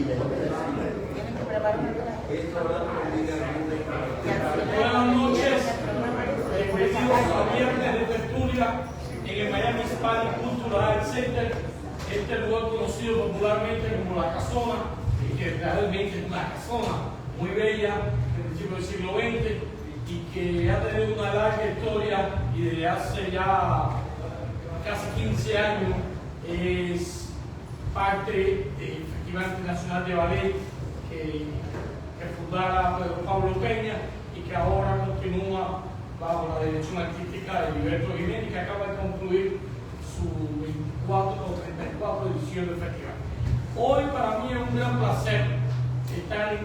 Buenas noches, bienvenidos a Viernes de Tertulia en el Miami Hispanic Cultural Center. Este lugar conocido popularmente como La Casona, y que realmente es una casona muy bella del principio del siglo XX y que ha tenido una larga historia y desde hace ya casi 15 años es parte del Festival Internacional de Ballet que fundara Pedro Pablo Peña y que ahora continúa bajo la dirección artística de Gilberto Jiménez, que acaba de concluir su 24 o 34 edición del festival. Hoy para mí es un gran placer estar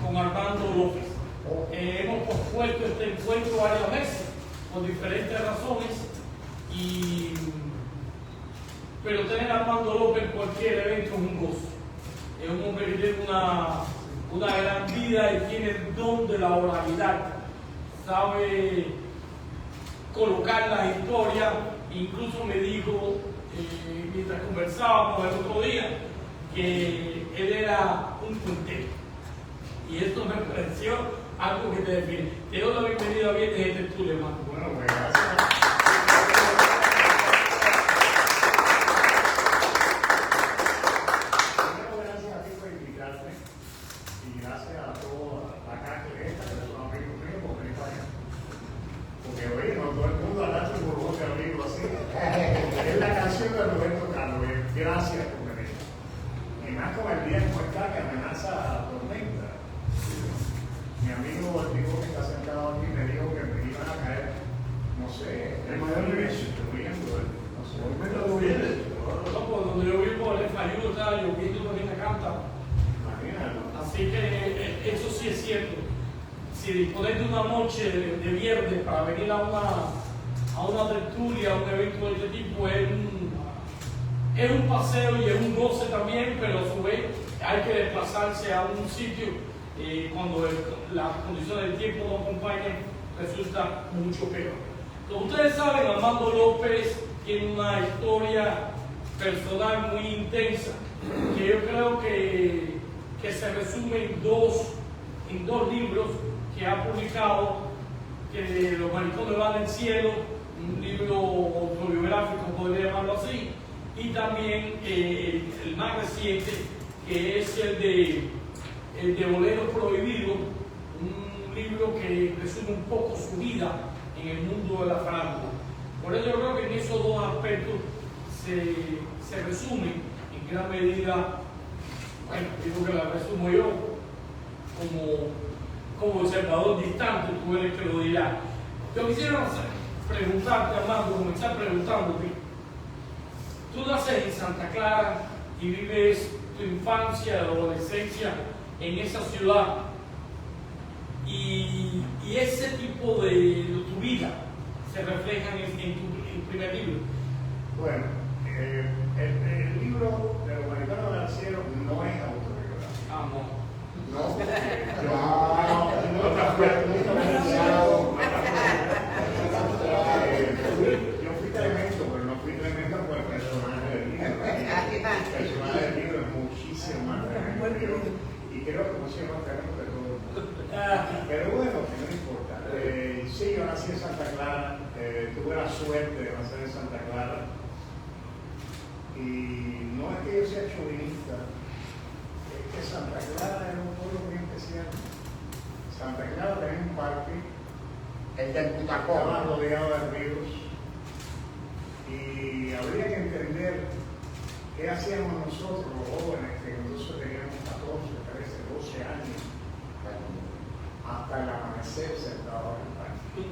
con Armando López. Hemos pospuesto este encuentro varias veces por diferentes razones, pero tener a Armando López en cualquier evento es un gozo. Es un hombre que tiene una gran vida y tiene el don de la oralidad. Sabe colocar la historia. Incluso me dijo, mientras conversábamos el otro día, que él era un puntero. Y esto me pareció algo que te define. Te doy la bienvenida a Viernes de Tertulia, hermano. Bueno, pues gracias. Gracias a ti por invitarme y gracias a toda la calle esta que son amigos míos por venir para allá. Porque oye, no todo el mundo habla de burbuja de amigos así. Es la canción de Roberto Carlos. Gracias por venir. Y más con el día como está que amenaza a tormenta. Mi amigo, el tipo que está sentado aquí, me dijo que me iban a caer, no sé, el mayor nivel, lloviendo, no sé, hoy me lo viene. Donde yo vivo, el Fayudo está lloviendo también acá canta. Imagínate. Así que eso sí es cierto. Si disponéis de una noche de viernes para venir a una tertulia, a un evento de este tipo, es un paseo y es un goce también, pero a su vez hay que desplazarse a un sitio cuando las condiciones del tiempo no acompañan, resulta mucho peor. Como ustedes saben, Armando López tiene una historia personal muy intensa que yo creo que se resume en dos libros que ha publicado, que Los maricones van del cielo, un libro autobiográfico, podría llamarlo así, y también el más reciente, que es el de Bolero Prohibido, un libro que resume un poco su vida en el mundo de la farándula. Por eso yo creo que en esos dos aspectos se resumen en gran medida, bueno, digo que la resumo yo como observador distante, tú eres que lo dirás. Yo quisiera preguntarte, Armando, comenzar preguntándote. Tú naces en Santa Clara y vives tu infancia, adolescencia en esa ciudad, y ese tipo de tu vida se refleja en tu primer libro. Bueno, el libro de Los maricones van del cielo no es autobiográfico. Ah, no. No, yo fui tremendo, pero no fui tremendo por el personaje del libro. El personaje del libro es muchísimo más tremendo. Y creo que muchísimo más tremendo que todo el mundo. Pero bueno, que no importa. Sí, yo nací en Santa Clara, tuve la suerte de nacer en Santa Clara. Y no es que yo sea chauvinista, es que Santa Clara era un pueblo muy especial. Santa Clara tenía un parque, el del Putacó, estaba rodeado de ríos, y habría que entender qué hacíamos nosotros, los jóvenes, que nosotros teníamos 14, 13, 12 años, hasta el amanecer sentados en el parque.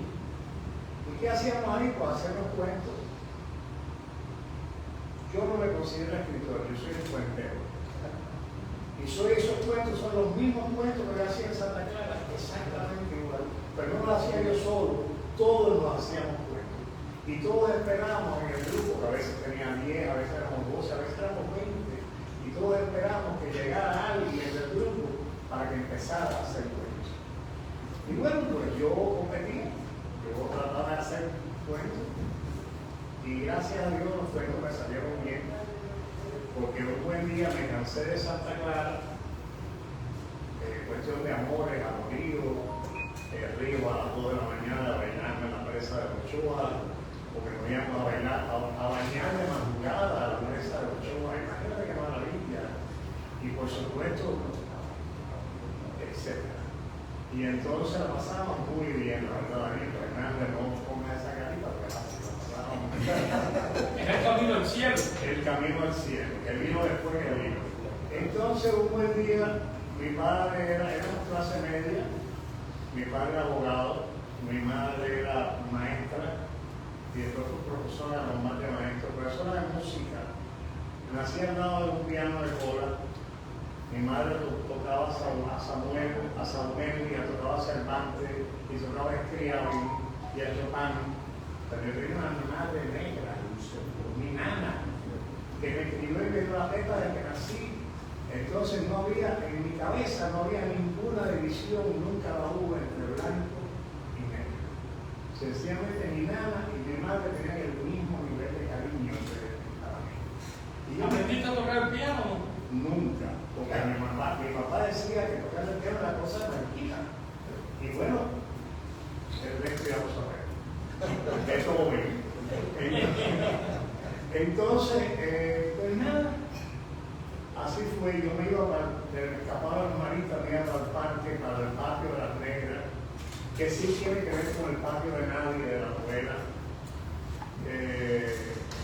¿Y qué hacíamos ahí? Pues hacernos cuentos. Yo no me considero escritor, yo soy un cuentero. Y esos cuentos son los mismos cuentos que yo hacía en Santa Clara, exactamente igual. Pero no los hacía yo solo, todos nos hacíamos cuentos. Y todos esperábamos en el grupo, que a veces tenía 10, a veces éramos 12, a veces éramos 20. Y todos esperábamos que llegara alguien del grupo para que empezara a hacer cuentos. Y bueno, pues yo competía, yo trataba de hacer cuentos. Y gracias a Dios los cuentos me salieron bien, porque un buen día me cansé de Santa Clara cuestión de amores, amoríos, río a las 2 de la mañana a bañarme en la presa de Ochoa, porque nos íbamos a bañar de madrugada a la presa de Ochoa. Imagínate qué maravilla. Y por supuesto, etc. Y entonces la pasábamos muy bien, la verdad, Daniel Fernández, no ponga esa carita, porque así la pasábamos. Es el camino al cielo. El camino al cielo, que vino después que vino. Entonces, un buen día, mi padre éramos clase media, mi padre era abogado, mi madre era maestra, y después fue profesora normal de maestro, profesora de música. Nací al lado de un piano de cola. Mi madre tocaba a Samuel, y tocaba a Cervantes, y tocaba a Scriabin y a Chopin. Pero yo tenía una madre negra, mi nana, que me crió y me dio la teta desde que nací. Entonces no había, en mi cabeza no había ninguna división, nunca la hubo entre blanco y negro. Sencillamente mi nana y mi madre tenían el mismo nivel de cariño para mí. Y yo ¿Aprendiste a tocar el piano? nunca, porque mi papá decía que tocar el piano era una cosa tranquila. Y bueno, el resto ya lo sabemos. Eso voy. Entonces, pues nada, así fue. Yo me iba me escapaba a la marita, me iba al parque, para el patio de las negras, que sí tiene que ver con el patio de nadie de la novela.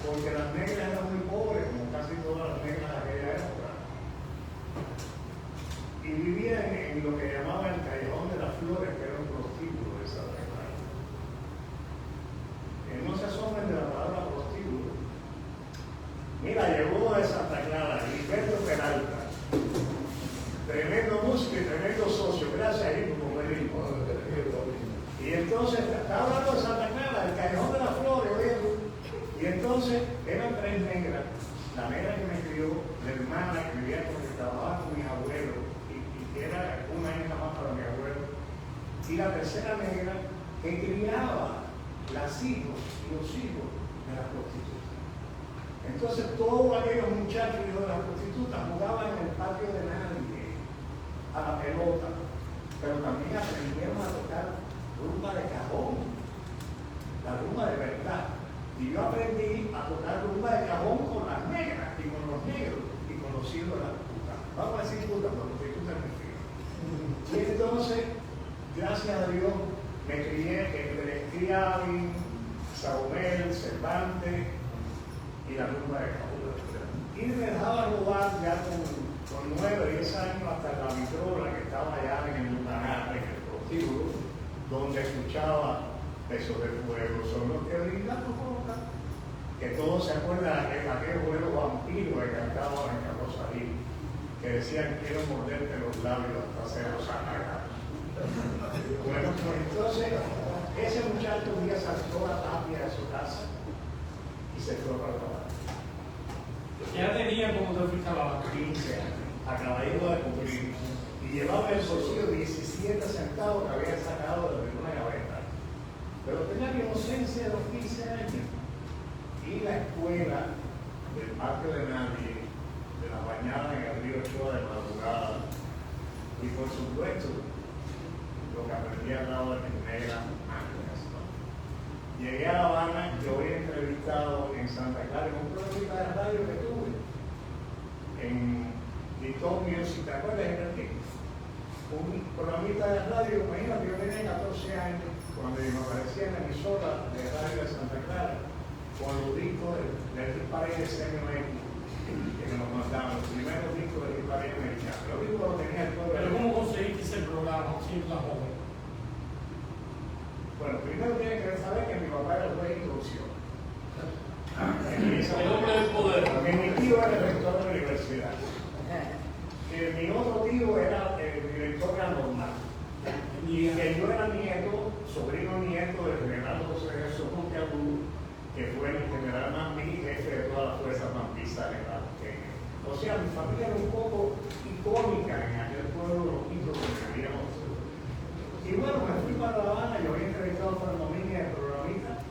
Porque las negras eran muy pobres, como casi todas las negras de aquella época. Y vivían en lo que llamaban el Callejón de las Flores, que era un prostíbulo de Santa Clara. No se asombren de la palabra prostíbulo. Mira, llegó de Santa Clara, Gilberto Peralta, tremendo músico y tremendo socio, gracias a él como me dijo. Y entonces, estaba hablando de Santa Clara, el Callejón de las Flores, oye. Y entonces eran 3 negras, la negra que me crió, la hermana que vivía con que trabajaba con mis abuelos, y que era una hija más para mi abuelo, y la tercera negra que criaba los hijos de las prostitutas. Entonces todos aquellos muchachos hijos de las prostitutas jugaban en el patio de nadie, a la pelota, pero también aprendieron a tocar rumba de cajón, la rumba de verdad. Y yo aprendí a tocar rumba de cajón con las negras y con los negros y con los hijos de las putas. Vamos a decir putas, porque prostitutas me fío. Y entonces, gracias a Dios, me crié entre Scriabin, Saumel, Cervantes y la rumba de cajón. Y me dejaba robar ya con 9 o 10 años hasta la vitrola que estaba allá en el lugar, en el prostíbulo, donde escuchaba Besos de Fuego, son los que brindan tu boca, que todos se acuerdan de aquel juego vampiro que cantaba en Carlos Sarín, que decían quiero morderte los labios hasta hacerlos sacar. Bueno, pues entonces ese muchacho un día saltó la tapia de su casa y se fue para trabajar. Ya tenía como te fuiste a la vaca. 15 años, acabadito de cumplir, y llevaba en el bolsillo 17 centavos que había sacado de una gaveta. Pero tenía la inocencia de los 15 años. Y la escuela del patio de nadie, de la bañada en el río Ochoa de madrugada, y por supuesto, lo que aprendí al lado de mis negras ángeles. Llegué a La Habana, yo había entrevistado en Santa Clara, en un programa de radio que tuve, en Little Music, ¿te acuerdas de un programita de radio? Imagínate, yo tenía 14 años cuando me aparecía en la emisora de radio de Santa Clara con los discos del Paredes CMX que nos mandaban, los primeros discos del Paredes americano. Los discos los tenía el pueblo. Pero ¿cómo conseguiste ese programa siendo la joven? Bueno, primero tiene que saber que mi papá era el juez de introducción. El hombre del poder. Porque mi tío era el rector de la universidad. Mi otro tío era el director de la normal. Y que yo era nieto, sobrino nieto del general José Jesús Monteagudo, que fue el general Mambí, jefe de todas las fuerzas mampistas en la Kenia. O sea, mi familia era un poco icónica en aquel pueblo loquito donde vivíamos. Y bueno, me fui para La Habana, yo había entrevistado a Fernomini del programita.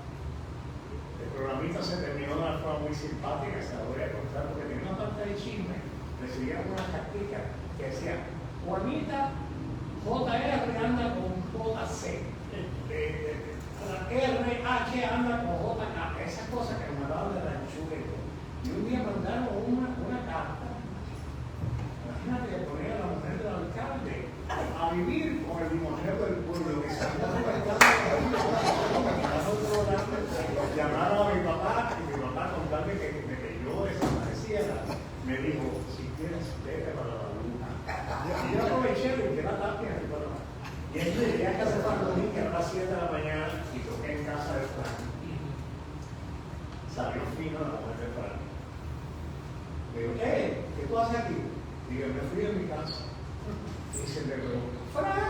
El programita se terminó de una forma muy simpática, se la voy a contar porque tenía una parte de chisme. Recibían unas carticas que decían, Juanita JR anda con JC. RH anda con JK. Esas cosas que me daban de la anchura y todo. Y un día mandaron una carta. Imagínate que ponía a la mujer del alcalde a vivir con el limonero del pueblo que salió del alcalde. Llamaron a mi papá y mi papá contarme que yo desapareciera. Me dijo, si quieres, vete para la luna. Y yo aproveché y que la tapia. Y entonces llegué a casa de Franklin, que era las 7 de la mañana, y toqué en casa de Franklin. Salió fino la mujer de Franklin. Le digo, ¿qué tú haces aquí? Digo, me fui de mi casa. Y se le preguntó, ¡Fran!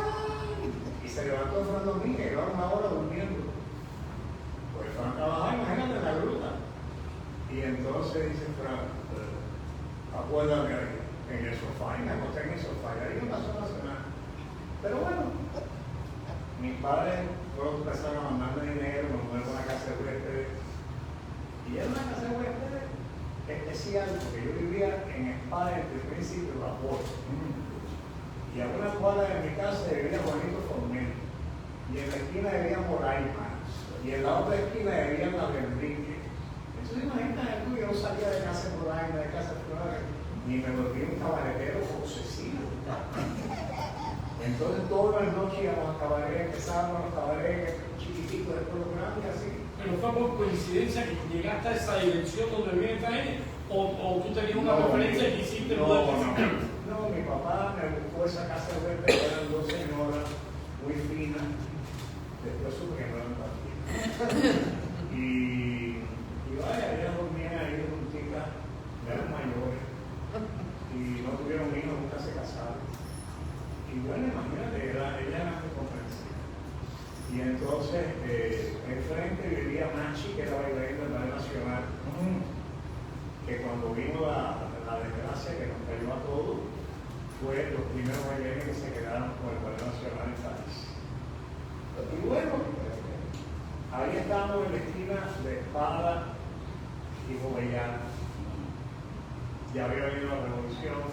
Y se levantó Fran Domínguez, que llevaba 1 hora durmiendo. Pues Fran trabajaba, imagínate, en la gruta. Y entonces dice Fran, acuérdame ahí, en el sofá, y me acosté en el sofá. Y ahí me pasó una semana. Pero bueno, mis padres fueron empezaron a mandarme dinero, me mudé a una casa de huéspedes. Y era una casa de huéspedes especial, porque yo vivía en España desde el principio de la puerta. Y a una cuadra de mi casa vivía Juanito Formel. Y en la esquina vivía Moraima. Y en la otra esquina vivía la Enrique. Entonces imagínate tú, yo salía de casa de Moraima, de casa de Flores, y me volví un cabaretero obsesivo. Entonces todas las noches íbamos a cabaret, empezábamos los cabarets chiquititos, después los grandes, así. ¿Pero fue por coincidencia que llegaste a esa dirección donde vive esta gente? ¿O tú tenías una referencia y quisiste poder visitar? No, mi papá me buscó esa casa de verde, eran 2 señoras muy finas. Después supe que no eran tan finas. Y vaya, ellas dormían ahí juntitas, eran mayores. Y no tuvieron hijos, nunca se casaron. Y bueno, imagínate, ella era muy comprensiva. Y entonces, enfrente vivía Machi, que era bailarina del Ballet Nacional, que cuando vino la desgracia que nos cayó a todos, fue los primeros bailarines que se quedaron con el Ballet Nacional en París. Y bueno, ahí estábamos en la esquina de Espada y Jovellano. Ya había venido la revolución.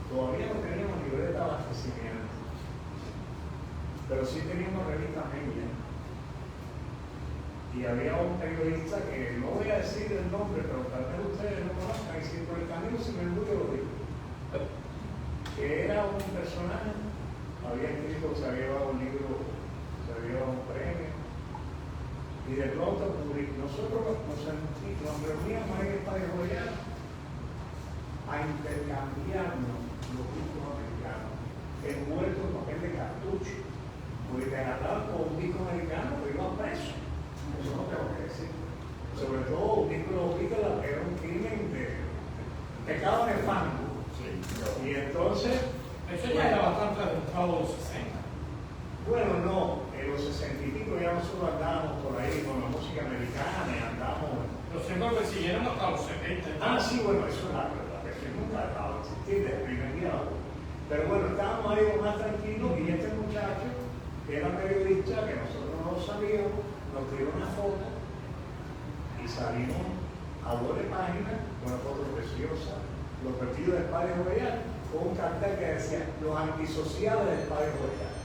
Todavía no teníamos libreta de abastecimiento, pero sí teníamos revista media. Y había un periodista que no voy a decir el nombre, pero tal vez ustedes lo conozcan, y si por el camino se me olvidó lo digo, que era un personaje, había escrito, se había llevado un libro, se había llevado un premio, y de pronto nosotros nos reuníamos en el Estadio Royal a intercambiarnos los discos americanos envueltos en papel de cartucho, porque te agarraban con un disco americano pero ibas preso. Eso no tengo que decir. Sobre todo un disco de los Beatles era un crimen de pecado de fango. Sí. Y entonces Eso ya era bastante adentrado de los 60. Bueno, no, en los 60 y pico ya nosotros andábamos por ahí con la música americana y andábamos. Pero siempre persiguieron hasta los 70. Ah, sí, bueno, eso es la verdad, que nunca ha dejado de existir desde el primer día. Pero bueno, estábamos ahí más tranquilos y este muchacho, que era periodista, que nosotros no lo sabíamos, nos tiró una foto y salimos a doble página, una foto preciosa, los partidos del Padre Royal, con un cartel que decía los antisociales del Padre Royal.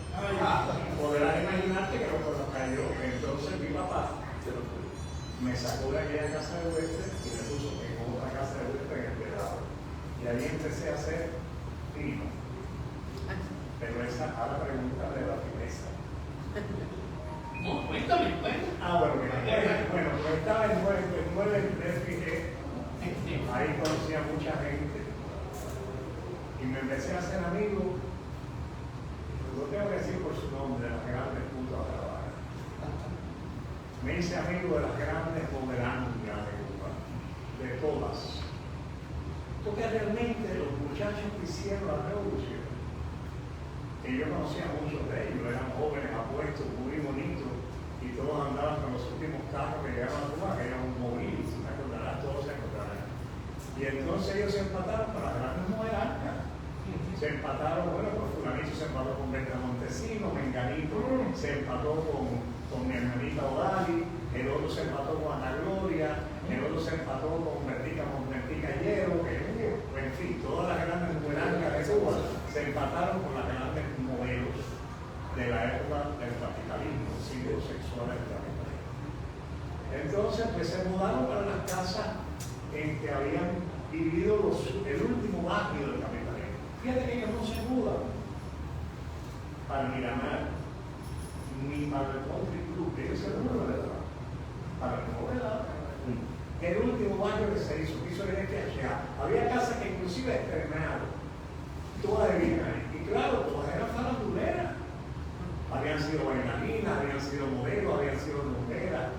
Podrás imaginarte que lo cayó. Entonces mi papá me sacó de aquella casa de huésped y me puso en otra casa de huésped en el Pedado. Y ahí empecé a hacer fino. Pero esa a la pregunta de la fineza. No, cuéntame. Bueno, pues estaba en 9 fijé. Ahí conocí a mucha gente. Y me empecé a hacer amigo. Lo tengo que decir por su nombre, de las grandes putas de La Habana. Me hice amigo de las grandes modelangas de Cuba, de todas. Porque realmente los muchachos que hicieron la revolución, que yo conocía a muchos de ellos, eran jóvenes, apuestos, muy bonitos, y todos andaban con los últimos carros que llegaban a Cuba, que eran un móvil, si te acordarás, todos se acordarán. Y entonces ellos se empataron para las grandes modelangas. Se empataron, bueno, pues Fulanito se empató con Berta Montesino, Menganito se empató con mi hermanita Odali, el otro se empató con Ana Gloria, el otro se empató con Bertica Hierro, en fin, todas las grandes modelangas de Cuba se empataron entonces pues se mudaron para las casas en que habían vivido el último barrio del capitalismo. Fíjate que ellos no se mudan para Miramar ni para el Country Club, ellos se mudan, ¿verdad? Para el Novedad. El último barrio que se hizo allá. Había casas que inclusive estrenaron, todas vivían ahí. Y claro, todas eran faranduleras. Habían sido bailarinas, habían sido modelos, habían sido mujeres,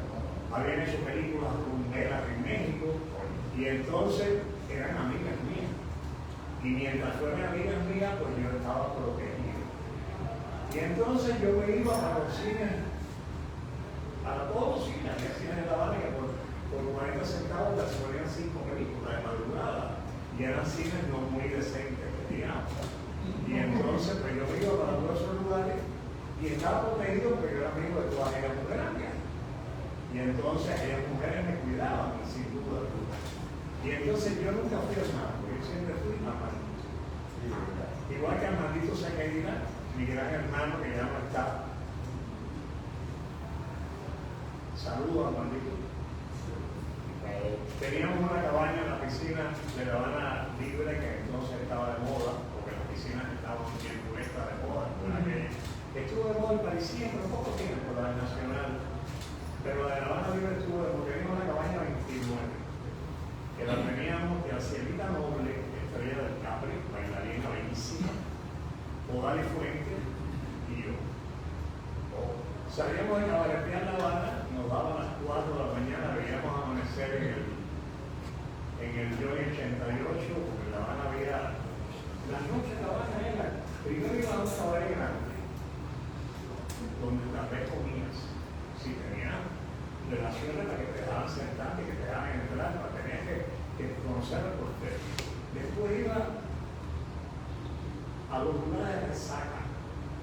habían hecho películas rumberas en México. Y entonces eran amigas mías. Y mientras fueran amigas mías, pues yo estaba protegido. Y entonces yo me iba a los cines, a todos los cines, había cines de La Habana que por 40 centavos se ponían 5 películas de madrugada. Y eran cines no muy decentes, digamos. Y entonces pues yo me iba para todos esos lugares y estaba protegido porque yo era amigo de todas ellas mujeres. Y entonces ellas mujeres me cuidaban, sin duda alguna. Y entonces yo nunca fui hermano, porque yo siempre fui Armandito. Igual que Armandito Sequeira, mi gran hermano que ya no está. Saludos, Armandito. Teníamos una cabaña en la piscina de La Habana libre que entonces estaba de moda, porque las piscinas estaban bien puestas de moda. Estuvo de moda el parisino, pero poco tiempo, la nacional. Pero la de La Habana libre estuvo de moda. Teníamos una cabaña 29. Que la teníamos de Acielita Noble, Estrella del Capri, bailarina bellísima, Odali Fuente y yo. Salíamos de cabaretear La Habana, nos daban las 4 de la mañana, veíamos amanecer en el Joy 88, porque en La Habana había las noches de La Habana era, primero iba a un cabaret grande, donde tal vez comías, si tenías relaciones para que te dejaban sentar y que te dejaban entrar, para tener que conocer al portero. Después iba a los lugares de resaca,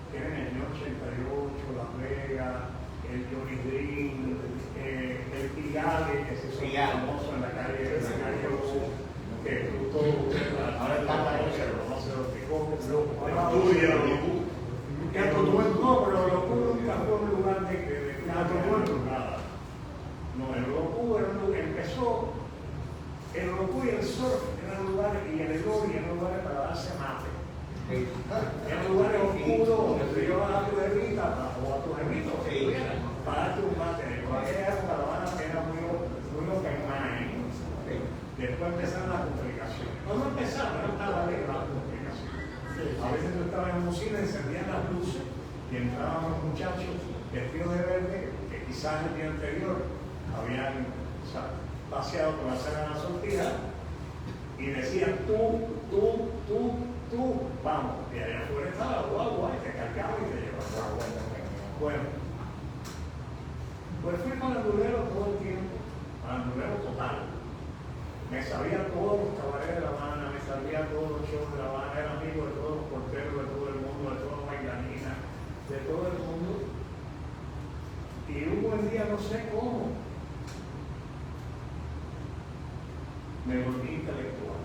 que eran el 88, Las Vegas, el Johnny Green, el Tigale, que se hizo famoso en la calle Oso, que todo ahora está la noche, lo conoce los picos, no, pero los Locú nunca fue un lugar de nada. No, el Locú empezó, el Locú y el surf eran lugares, y el Elori eran lugares para darse mate. Eran lugares oscuros donde te llevas a tu jevita o a tu jevito para darte un mate. En aquella época La Habana era muy open mind. Después empezaron las complicaciones. No empezaron, no estaba lejos las complicaciones. A veces tú estabas en un cine, encendían las luces y entraban los muchachos vestidos de verde que quizás el día anterior habían paseado por la cena de la sortija y decían tú, vamos. Y allá afuera estaba guagua y te cargaba y te llevaba. Bueno, pues fui farandulero todo el tiempo, farandulero total. Me sabía todos los cabarets de La Habana, me sabía todos los shows de La Habana, era amigo de todos los porteros, de todo el mundo, de todas las bailarinas, de todo el mundo. Y un buen día, no sé cómo, me volví intelectual.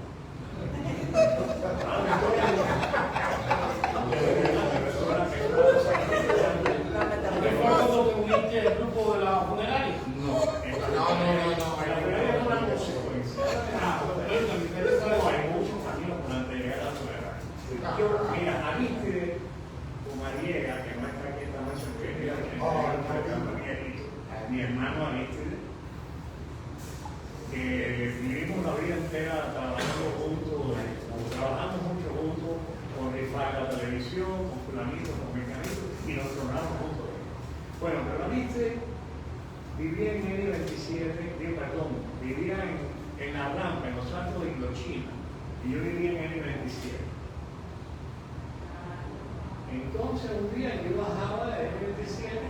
¿Qué fue cuando te uniste al grupo de la funeraria? No. Hay muchos caminos por antes de llegar a la funeraria. Mira, Aristide Pumariega, que no está aquí esta noche, mi hermano Aristide, que vivimos la vida entera trabajando juntos, trabajando mucho juntos, con rifar la televisión, con fulanitos, con mecanitos, y nos tornamos juntos. Bueno, pero Aristide vivía en N27, vivía en la rampa, en los altos de Indochina, y yo vivía en N27. Entonces un día yo bajaba de N27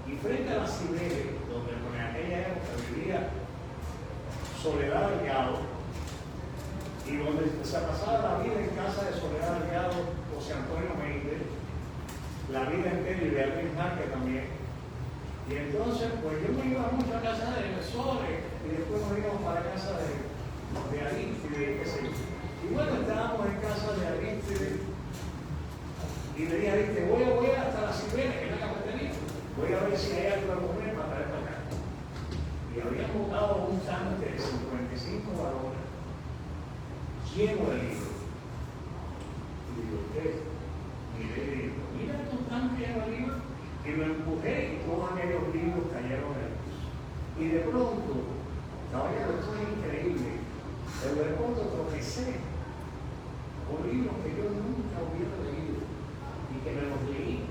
y frente a la Cibeles, donde en aquella época vivía Soledad Delgado, y donde se pasaba la vida en casa de Soledad Delgado, José Antonio Méndez, la vida entera y Beatriz Márquez también. Y entonces, pues yo me iba mucho a casa de Besores y después nos íbamos para casa de Aristide, qué sé yo. Y bueno, estábamos en casa de Aristide y le dije a Aristide, voy hasta la Cibeles, que es la cafetería, voy a ver si hay algo de comer para traer para acá. botado un tanque de 55 galones lleno de libros. Y digo, ¿qué? Miré y digo, mira estos tanques llenos de libros. Y lo empujé y todos aquellos libros cayeron en el piso. Y de pronto, caballero, esto es increíble, pero de pronto tropecé con libros que yo nunca hubiera leído y que me los leí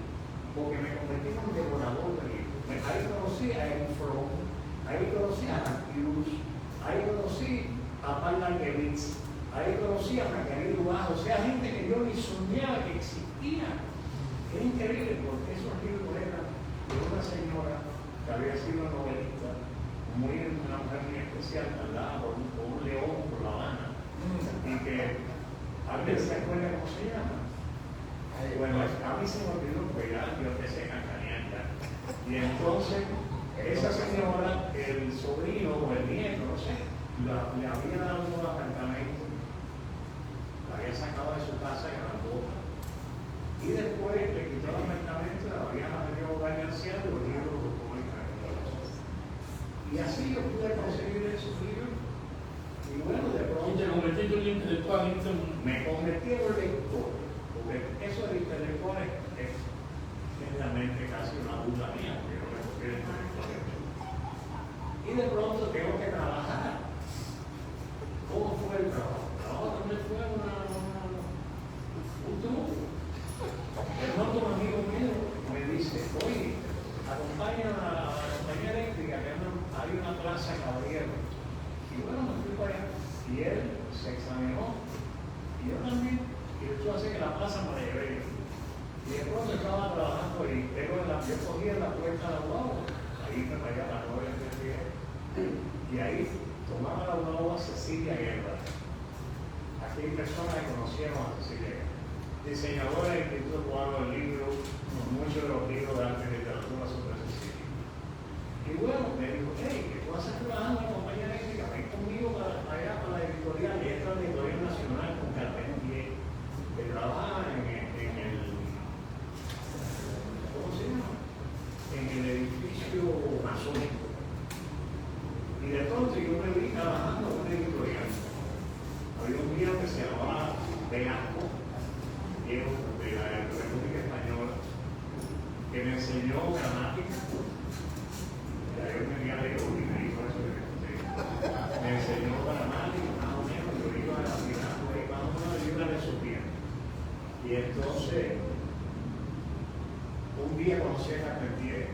porque me convertí en un devorador de libros. Ahí conocí a Eric Fromm, ahí conocí a Hughes, ahí conocí a Paul Marguerite, ahí conocí a Margarita Dubajo, o sea, gente que yo ni soñaba que existía. Es increíble porque esos libros eran de una señora que había sido novelista, una mujer muy especial, andaba por un león por La Habana, y que alguien se acuerda cómo se llama. Bueno, a mí se me olvidó, pues ya yo empecé a cañar ya. Y entonces, esa señora, el sobrino o el nieto, no sé, le había dado un apartamento, la había sacado de su casa en Andoja, y después le quitó el apartamento, la había metido a hogar anciano y los libros los publicaron. Y así yo pude conseguir esos libros. Y bueno, de pronto te convertiste en un intelectual. me convertí en un lector, porque eso de intelectual es realmente casi una burla mía, porque yo no me considero intelectual. Y de pronto tengo que trabajar. ¿Cómo fue el trabajo? El trabajo también fue un truco. De pronto un amigo mío me dice, oye, acompaña a la compañía eléctrica, que hay una plaza caballero. Y bueno, me fui para allá. Y él se examinó. Y yo también. Y eso hace que la plaza me la llevé. Y de pronto estaba trabajando y yo cogía la puerta de la guagua. Ahí me traía la novia del día. Y ahí tomaba la guagua Cecilia Guerra. Aquí hay personas que conocieron a Cecilia Guerra. Diseñadora del Instituto Cubano del Libro, muchos de los libros de arte y literatura son de Cecilia. Y bueno, me dijo, hey, que tú vas a trabajando en la compañía eléctrica, ven conmigo para allá, para la editorial, y esta es la editorial nacional con Carpentier, que trabaja en el, ¿cómo se llama? En el edificio masónico. Y de pronto yo me vi trabajando en una editorial. Había un día que se llamaba Velasco, de la República Española, que me enseñó gramática. Ya yo tenía leído y me dijo eso que me conté. Me enseñó gramática, más o menos, yo iba a la final, más o menos, yo la resumía. Y entonces, un día conocí a Carpentier,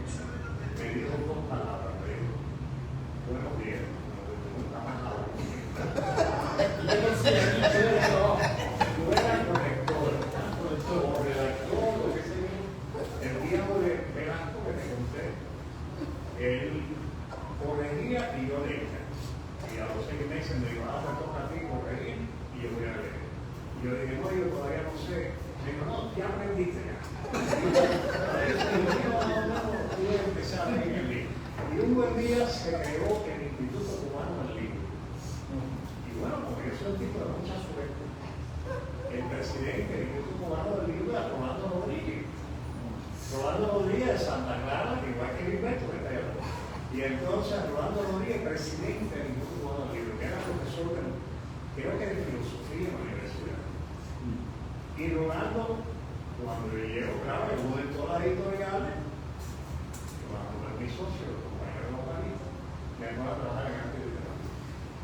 me dijo dos palabras, me dijo, buenos días, nunca más hablo conmigo. Yo era corrector, o redactor, lo que sea. El día de Velasco que te conté, él corregía y yo leía. Y a los 6 meses me dijo, pues toca a ti corregir y yo voy a leer. Y yo dije, no, yo todavía no sé. Me dijo, no, ya aprendiste ya. Y yo empecé a leer el libro. Y un buen día se creó el Instituto Cubano del Libro. Y bueno, como yo soy un tipo de mucha suerte, el presidente del Instituto Cubano del Libro era Rolando Rodríguez. Rolando Rodríguez de Santa Clara, igual que Gilberto, que está allá. Y entonces Rolando Rodríguez, presidente del Instituto Cubano del Libro, que era profesor de, creo que de filosofía en la universidad. Y Rolando, cuando yo llego, claro, yo voy en todas las editoriales, cuando mi socio, el compañero localista, me voy a trabajar en arte y literatura.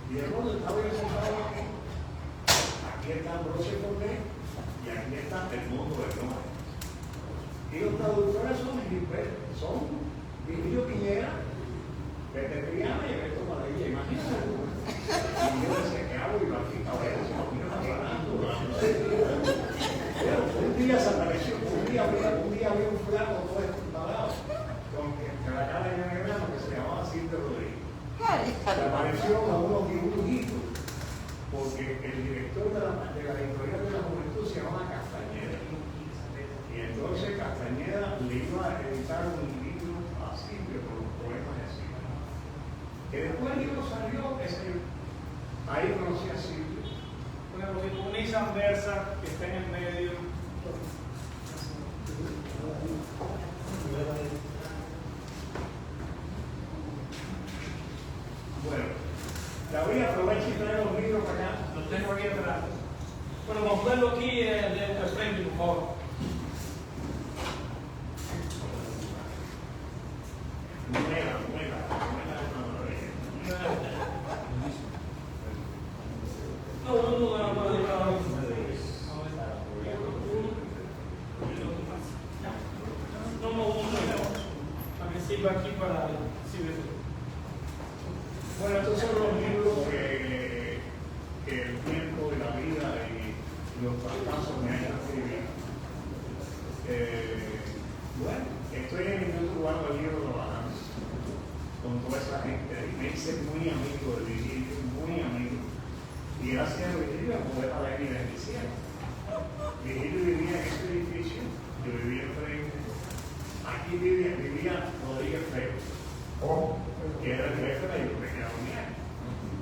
Y de pronto estaba yo sentado aquí. Aquí está Ambrosio Cortés y aquí está el mundo del nombre. Y los traductores son Virgilio Piñera, Pepe Triana y Beto Padilla. Imagínate tú. Y yo decía, ¿qué hago? Y lo aquí, cabrón, se lo miro hablando. Pero un día se apareció, un día había un flaco todo estimado, con la cara de negrano que se llamaba Silvio Rodríguez. Se apareció a unos dibujitos, porque el director de la editorial de la juventud se llamaba Castañeda. Y entonces Castañeda le iba a editar un libro a Silvio con los poemas de Silvio. Que después el libro salió, ahí conocí a Silvio. Una Isanversa que está en el medio. David, aprovecha y trae los libros para acá. Los tengo aquí atrás. Bueno, vamos a verlo aquí de frente, por favor. Para que sirva aquí para Bueno, estos son los libros que el tiempo y la vida y los fracasos me han escrito. Bueno, estoy en el Instituto Cubano del Libro trabajando con toda esa gente y me hice muy amigo de Virgilio, muy amigo. Y gracias a Virgilio pude pagar mi bendición. Virgilio vivía en este edificio, yo vivía enfrente. Aquí vivía Rodríguez Feo, que era el jefe de la biblioteca unidad.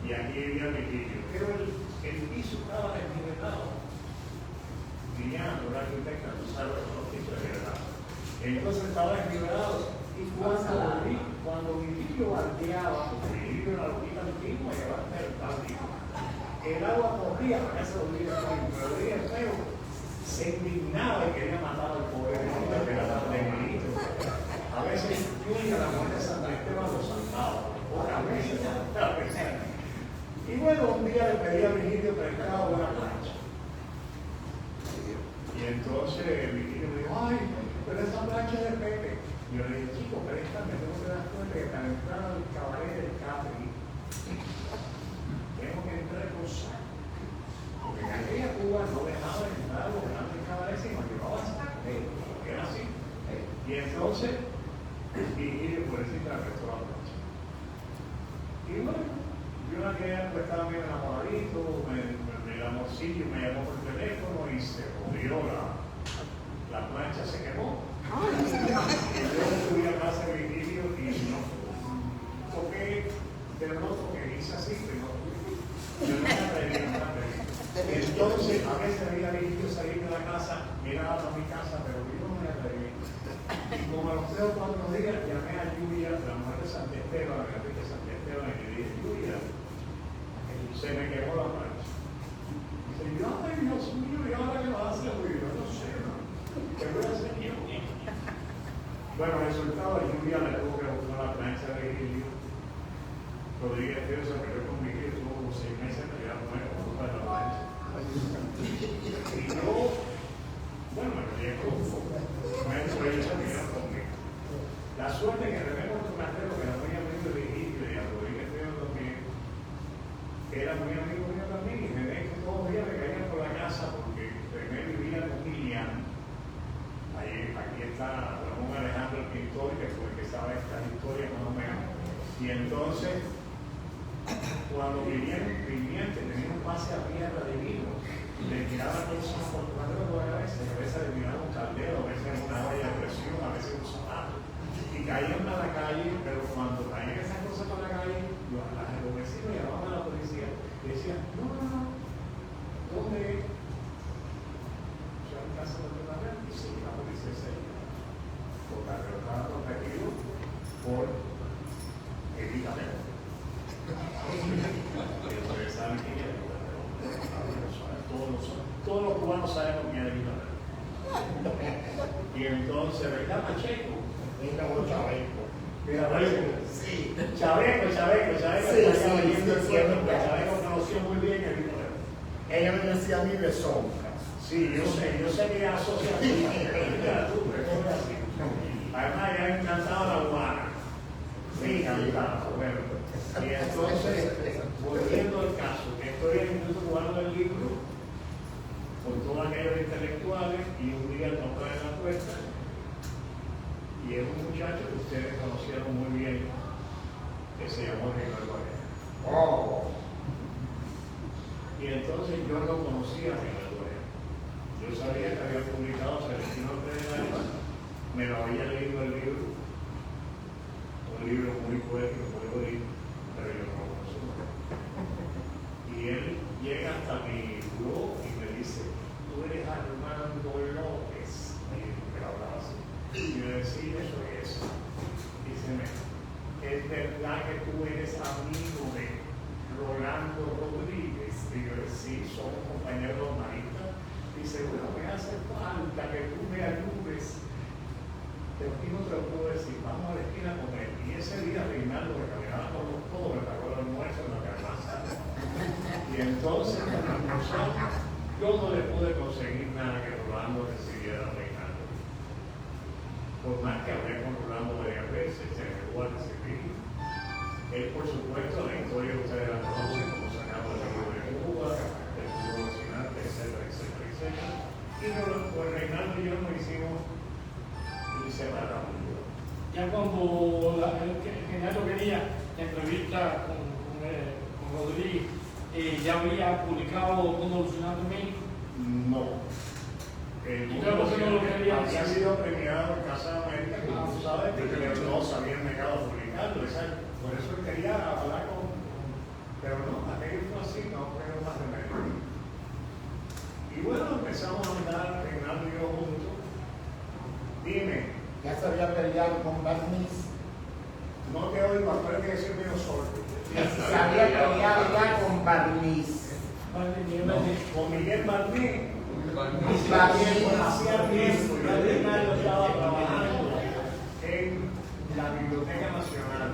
Y aquí vivía Virgilio. Pero el piso estaba desnivelado. Villano, una arquitecta, tú sabes, los pisos desnivelados. Entonces estaba desnivelado. Y cuando Virgilio bardeaba, porque Virgilio era la loquita antigua y ahora está el agua corría para que se Rodríguez Feo. Pero Rodríguez Feo se indignaba y quería matar al pobre hombre que era tan debilito. A veces incluye la muerte de San Esteban los saltaba. Pocas veces. Y bueno, un día le pedí a Virgilio prestado una plancha. Y entonces Virgilio me dijo, ay, pero esa plancha es de Pepe. Y yo le dije, chico, préstame, tengo que dar cuenta que para entrar al cabaret del Capri, tengo que entrar con saco. Porque en aquella Cuba no dejaba entrar los grandes cabarets sin llevaba saco. Era así. Y entonces, Virgilio por eso me prestó la plancha. Y bueno, yo en aquella época estaba medio enamoradito, el amorcillo me llamó por teléfono y se jodió la plancha, se quemó. Y yo subí a casa de Virgilio y no toqué, pero no toqué, hice así, pero yo no me atreví, Entonces, a veces veía a Virgilio salir de la casa, miraba a mi casa, pero yo no me atreví. Y como a los 3 o 4 días llamé a Lluvia, la mujer de Santa Esteban, la de Santa Esteban, y le dije, Lluvia, se me quemó la plancha. Y dice, ay Dios mío, ¿y ahora qué vas a hacer? Y yo no sé, ¿no? ¿Qué voy a hacer yo? Bueno, el resultado de Lluvia le tuvo que buscar la plancha de Virgilio. Rodríguez Feo se peleó con Virgilio, tuvo como 6 meses peleando con él para buscar la plancha. Y yo, bueno, me peleé con me entré conmigo. La suerte que René Portocartero, que era muy amigo de Virgilio y a Rodríguez Feo también, era muy amigo mío también, y René todos los días me caía por la casa porque René vivía con Lilian. Aquí está Ramón Alejandro, el pintor, que fue el que sabe estas historias más o menos. Y entonces, cuando vivían, tenían un pase a tierra de vino, le tiraban cosas por a veces le tiraban un caldero, a veces una olla de presión, a veces un zapato. Y caían a la calle, pero cuando caían esas cosas para la calle, los vecinos llamaban a la policía y decían, no, ¿dónde? Yo en casa de Portocartero, y sí, la policía se iba. Portocartero estaba protegido por medicamentos. Ustedes saben quién es todos los cubanos sabemos quién es y entonces, ¿verdad, Pacheco? Chaveco. Mira, Sí. Chaveco, Sí, Chaveco conoció muy bien el libro. Ella me decía a mí de sombra. Sí, yo sé que ella asocia además, ella le encantaba la guana. Sí, encantaba. Bueno, y entonces, volviendo al caso, estoy en el Instituto Cubano del Libro con todos aquellos intelectuales y un día toca en la puerta y es un muchacho que ustedes conocieron muy bien que se llamó Ricardo Guerra. Oh. Y entonces yo no conocía a Ricardo Guerra. Yo sabía que había publicado Celestino Ortega, me lo había leído el libro, un libro muy poético, muy bonito, pero yo no lo conocía. Y él llega hasta mi blog y me dice, tú eres Armando López, y me hablaba así. Y yo le decía, eso es eso. Dice, es verdad que tú eres amigo de Rolando somos compañeros maristas, dice, bueno, me hace falta que tú me ayudes. Pero aquí no te lo puedo decir, vamos a la esquina con él. Y ese día Reinaldo, que caminaba con los codos, me pagó el almuerzo en la casa. Y entonces, cuando almorzamos, yo no le pude conseguir nada que Rolando recibiera a Reinaldo. Por más que hablé con Rolando varias veces, se negó a recibir. Él, por supuesto, la historia de ustedes la conocen, como sacaba el libro de Cuba, el fútbol nacional, etcétera, etcétera, etcétera. Y pues Reinaldo y yo nos hicimos inseparables. Ya cuando Reinaldo quería la entrevista con Rodríguez, ya había publicado Cómo Evolucionar en México. No. ¿Y luego por qué no lo quería había decir? sido premiado en Casa de América, que tú sabes que no se habían negado a publicarlo. Por eso él quería hablar con. Pero no, aquello fue así, no creo más de medio. Y bueno, empezamos a andar Reinaldo y yo juntos. Dime. Ya se había peleado con Barniz. No te oigo, acuérdate que soy medio sordo. Se había peleado ya con Barniz. Con Miguel Barniz. Barniz. Hacía tiempo, ya Reinaldo estaba trabajando en la Biblioteca Nacional.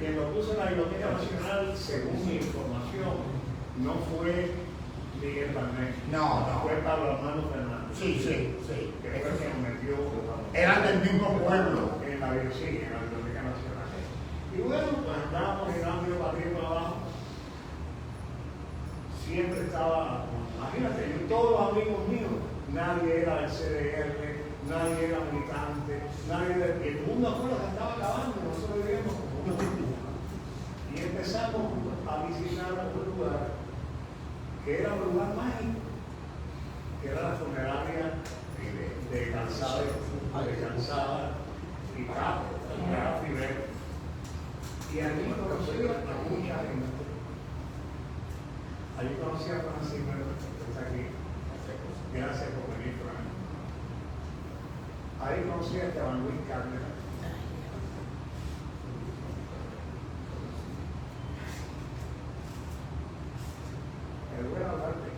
Quien lo puso en la Biblioteca Nacional, según mi información, no fue Miguel Barniz. No. Fue Pablo Armando Fernández. Sí. Que fue el que nos metió. Eran del mismo pueblo. En la Biblioteca Nacional. Y bueno, pues andábamos Reinaldo y yo para arriba y para abajo. Siempre estaba, imagínate, yo, todos los amigos míos, nadie era del CDR, nadie era militante, y el mundo afuera se estaba acabando, nosotros vivíamos como una burbuja. Y empezamos a visitar un lugar que era un lugar mágico, que era la funeraria de Cansada y Capo, y allí conocí a mucha gente. Allí conocí a Francisco, que está aquí. Gracias por venir, Fran. Ahí conocí a Esteban Luis Cárdenas. El buen hablarte.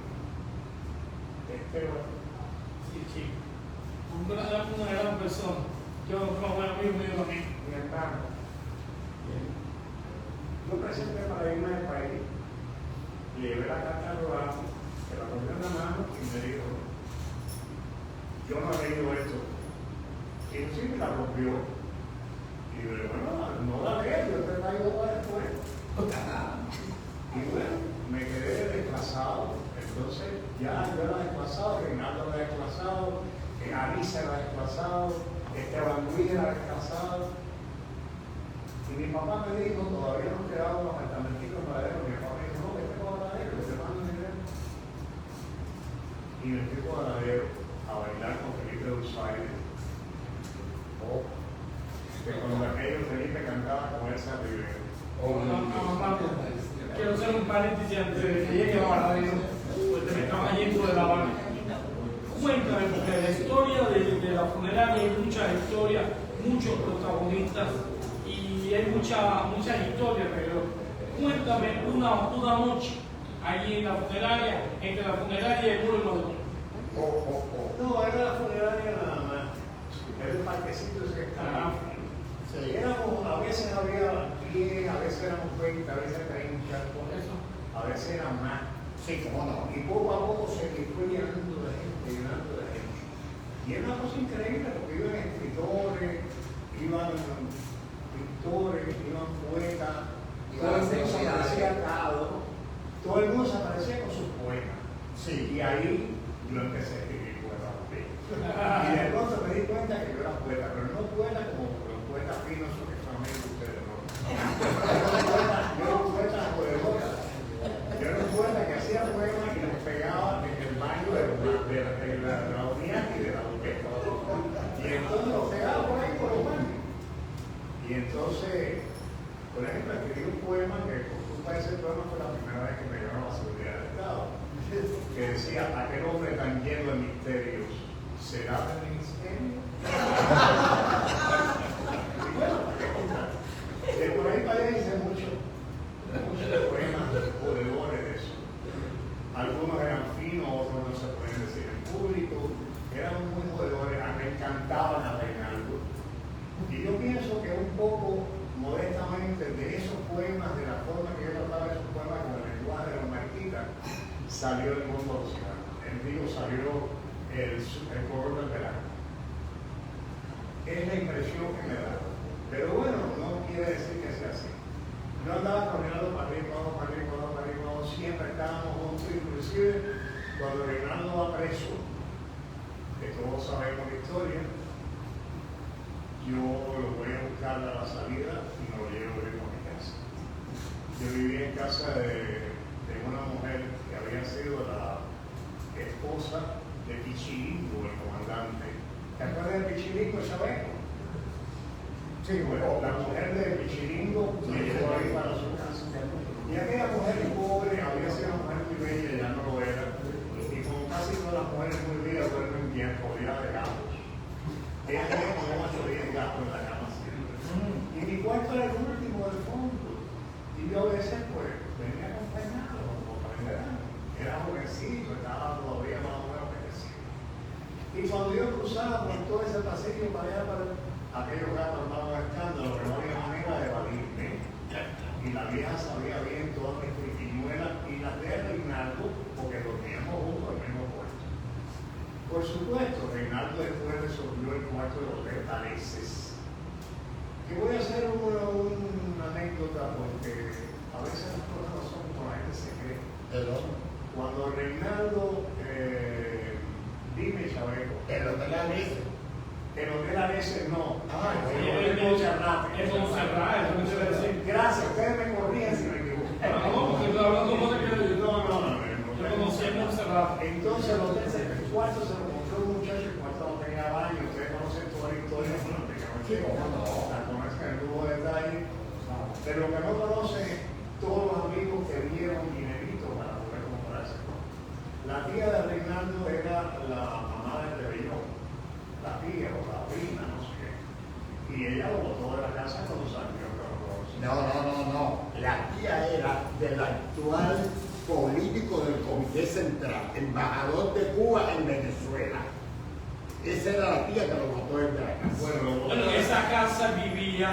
Esteban. Sí. Una gran persona. Yo como buen amigo mío también. Mi hermano. Yo presenté para irme del país. Llevé la carta a Rolando, se la tomé en la mano y me dijo, yo no he leído esto. Y él sí me la rompió. Y yo le digo, bueno, no la leo, yo te traigo para después. Y bueno, me quedé desplazado. Entonces, ya yo era desplazado, Reinaldo era desplazado, Alicia era desplazado, Esteban Luis era desplazado. Y mi papá me dijo, todavía nos quedaba un apartamentico en Madero. Mi papá me dijo, no, vete para Madero, que te mando dinero. Y me fui para Madero a bailar con Felipe Dulzaire. Que cuando aquello Felipe cantaba con esa Rivera. Quiero hacer un paréntesis antes de que llegue a Varadero, porque me estaba yendo de la vaca. Cuéntame, porque la historia de la funeraria hay muchas historias, muchos protagonistas y hay muchas historias, pero cuéntame una noche allí en la funeraria, entre la funeraria y el pueblo. No, era la funeraria nada más. Era el parquecito ese que estaba. Sí. A veces había 10, a veces éramos 20, a veces 30, a veces eran más. Sí, cómo no. Y poco a poco se fue llenando de gente. Y era una cosa increíble porque iban escritores, iban pintores, iban poetas, todo el mundo se aparecía atado, todo el mundo se aparecía con sus poemas. Sí. Y ahí yo empecé a escribir poemas también. Y de pronto me di cuenta que yo era poeta, pero no poeta como los poetas finos que son amigos de ustedes, ¿no? Yo era un poeta poderoso. Yo era un poeta que hacía poemas y los pegaba en el baño de la unidad y de la duquesa. Y entonces los pegaba por ahí por los baños. Y entonces, por ejemplo, escribí un poema que por culpa de ese poema fue la primera vez que me llamó a la seguridad del Estado. Que decía, aquel hombre tan lleno de misterios, ¿será del ministerio? Y bueno, ¿qué contar? De por ahí para allá hice mucho poemas, poemas. salió el mundo social. Salió el color del verano. Es la impresión que me da. Pero bueno, no quiere decir que sea así. No andaba caminando para arriba, siempre estábamos juntos, inclusive cuando Reinaldo va preso, que todos sabemos la historia, yo lo voy a buscar a la salida y me lo llevo a mi casa. Yo vivía en casa de una mujer que había sido la esposa de Pichilingo, el comandante. ¿Te acuerdas de Pichilingo, Chabeco? Sí, bueno, la mujer de Pichilingo me llevó ahí para su casa. Y aquella mujer pobre había sido una mujer muy bella, ya no lo era. Y como casi todas las mujeres muy bellas duermen bien, rodeadas de gatos. Ella tenía como 8 o 10 gatos en la cama siempre. Y mi cuarto era el último del fondo. Y yo a veces, pues, venía acompañado, comprenderán. Era jovencito, estaba todavía más o menos crecido. Y cuando yo cruzaba por todo ese pasillo para allá, aquellos gatos andaban a escándalo, pero no había manera de evadirme. Y la vieja sabía bien todas mis triquiñuelas y las de Reinaldo, porque dormíamos juntos al mismo puesto. Por supuesto, Reinaldo después resolvió el cuarto de los letaleses. Y voy a hacer una anécdota porque a veces las cosas no son como la gente se cree. Cuando Reinaldo, dime Chabeco. El hotel Alice. El hotel Alice no. el de Montserrat. Es Montserrat, eso debe decir. Gracias, ustedes me corrigen si me equivoco. No, porque estoy hablando como de que No. yo conocí a Montserrat. Entonces el cuarto se lo compró un muchacho, el cuarto no tenía baño, ustedes conocen toda la historia, bueno, la conocen en lujo de detalle, pero lo que no conocen todos los amigos que dieron dinerito para poder comprarse. La tía de Reinaldo era la mamá del rebelión, la tía o la prima, no sé qué, y ella lo botó de la casa cuando salió. No. La tía era del actual político del Comité Central, embajador de Cuba en Venezuela. Esa era la tía que lo botó desde la casa. Bueno, en esa casa vivía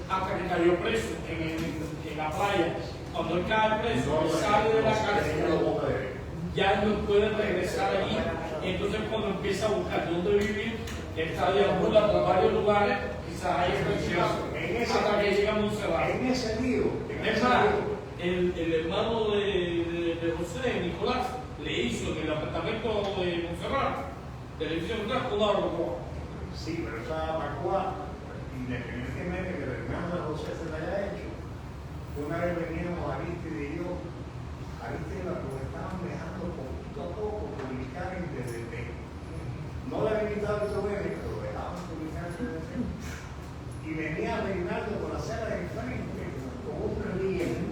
hasta que cayó preso en la playa. Cuando él cae preso, él sale de la cárcel, ya no puede regresar allí. Entonces, cuando empieza a buscar dónde vivir, él está deambulando por varios lugares, quizás hay excepciones, hasta que llega a Montserrat. En ese lío, el hermano de José, Nicolás, le hizo en el apartamento de Montserrat, de la edición de una ropa. Sí, pero esa Macua, independientemente que el hermano de José se la haya hecho, una vez veníamos Aristide y yo, Aristide lo estaban dejando poquito a poco publicar en DDT. No le había quitado el tobillo, pero lo dejaban publicar en DDT. Y venía Reinaldo con la cena de enfrente, con un relieve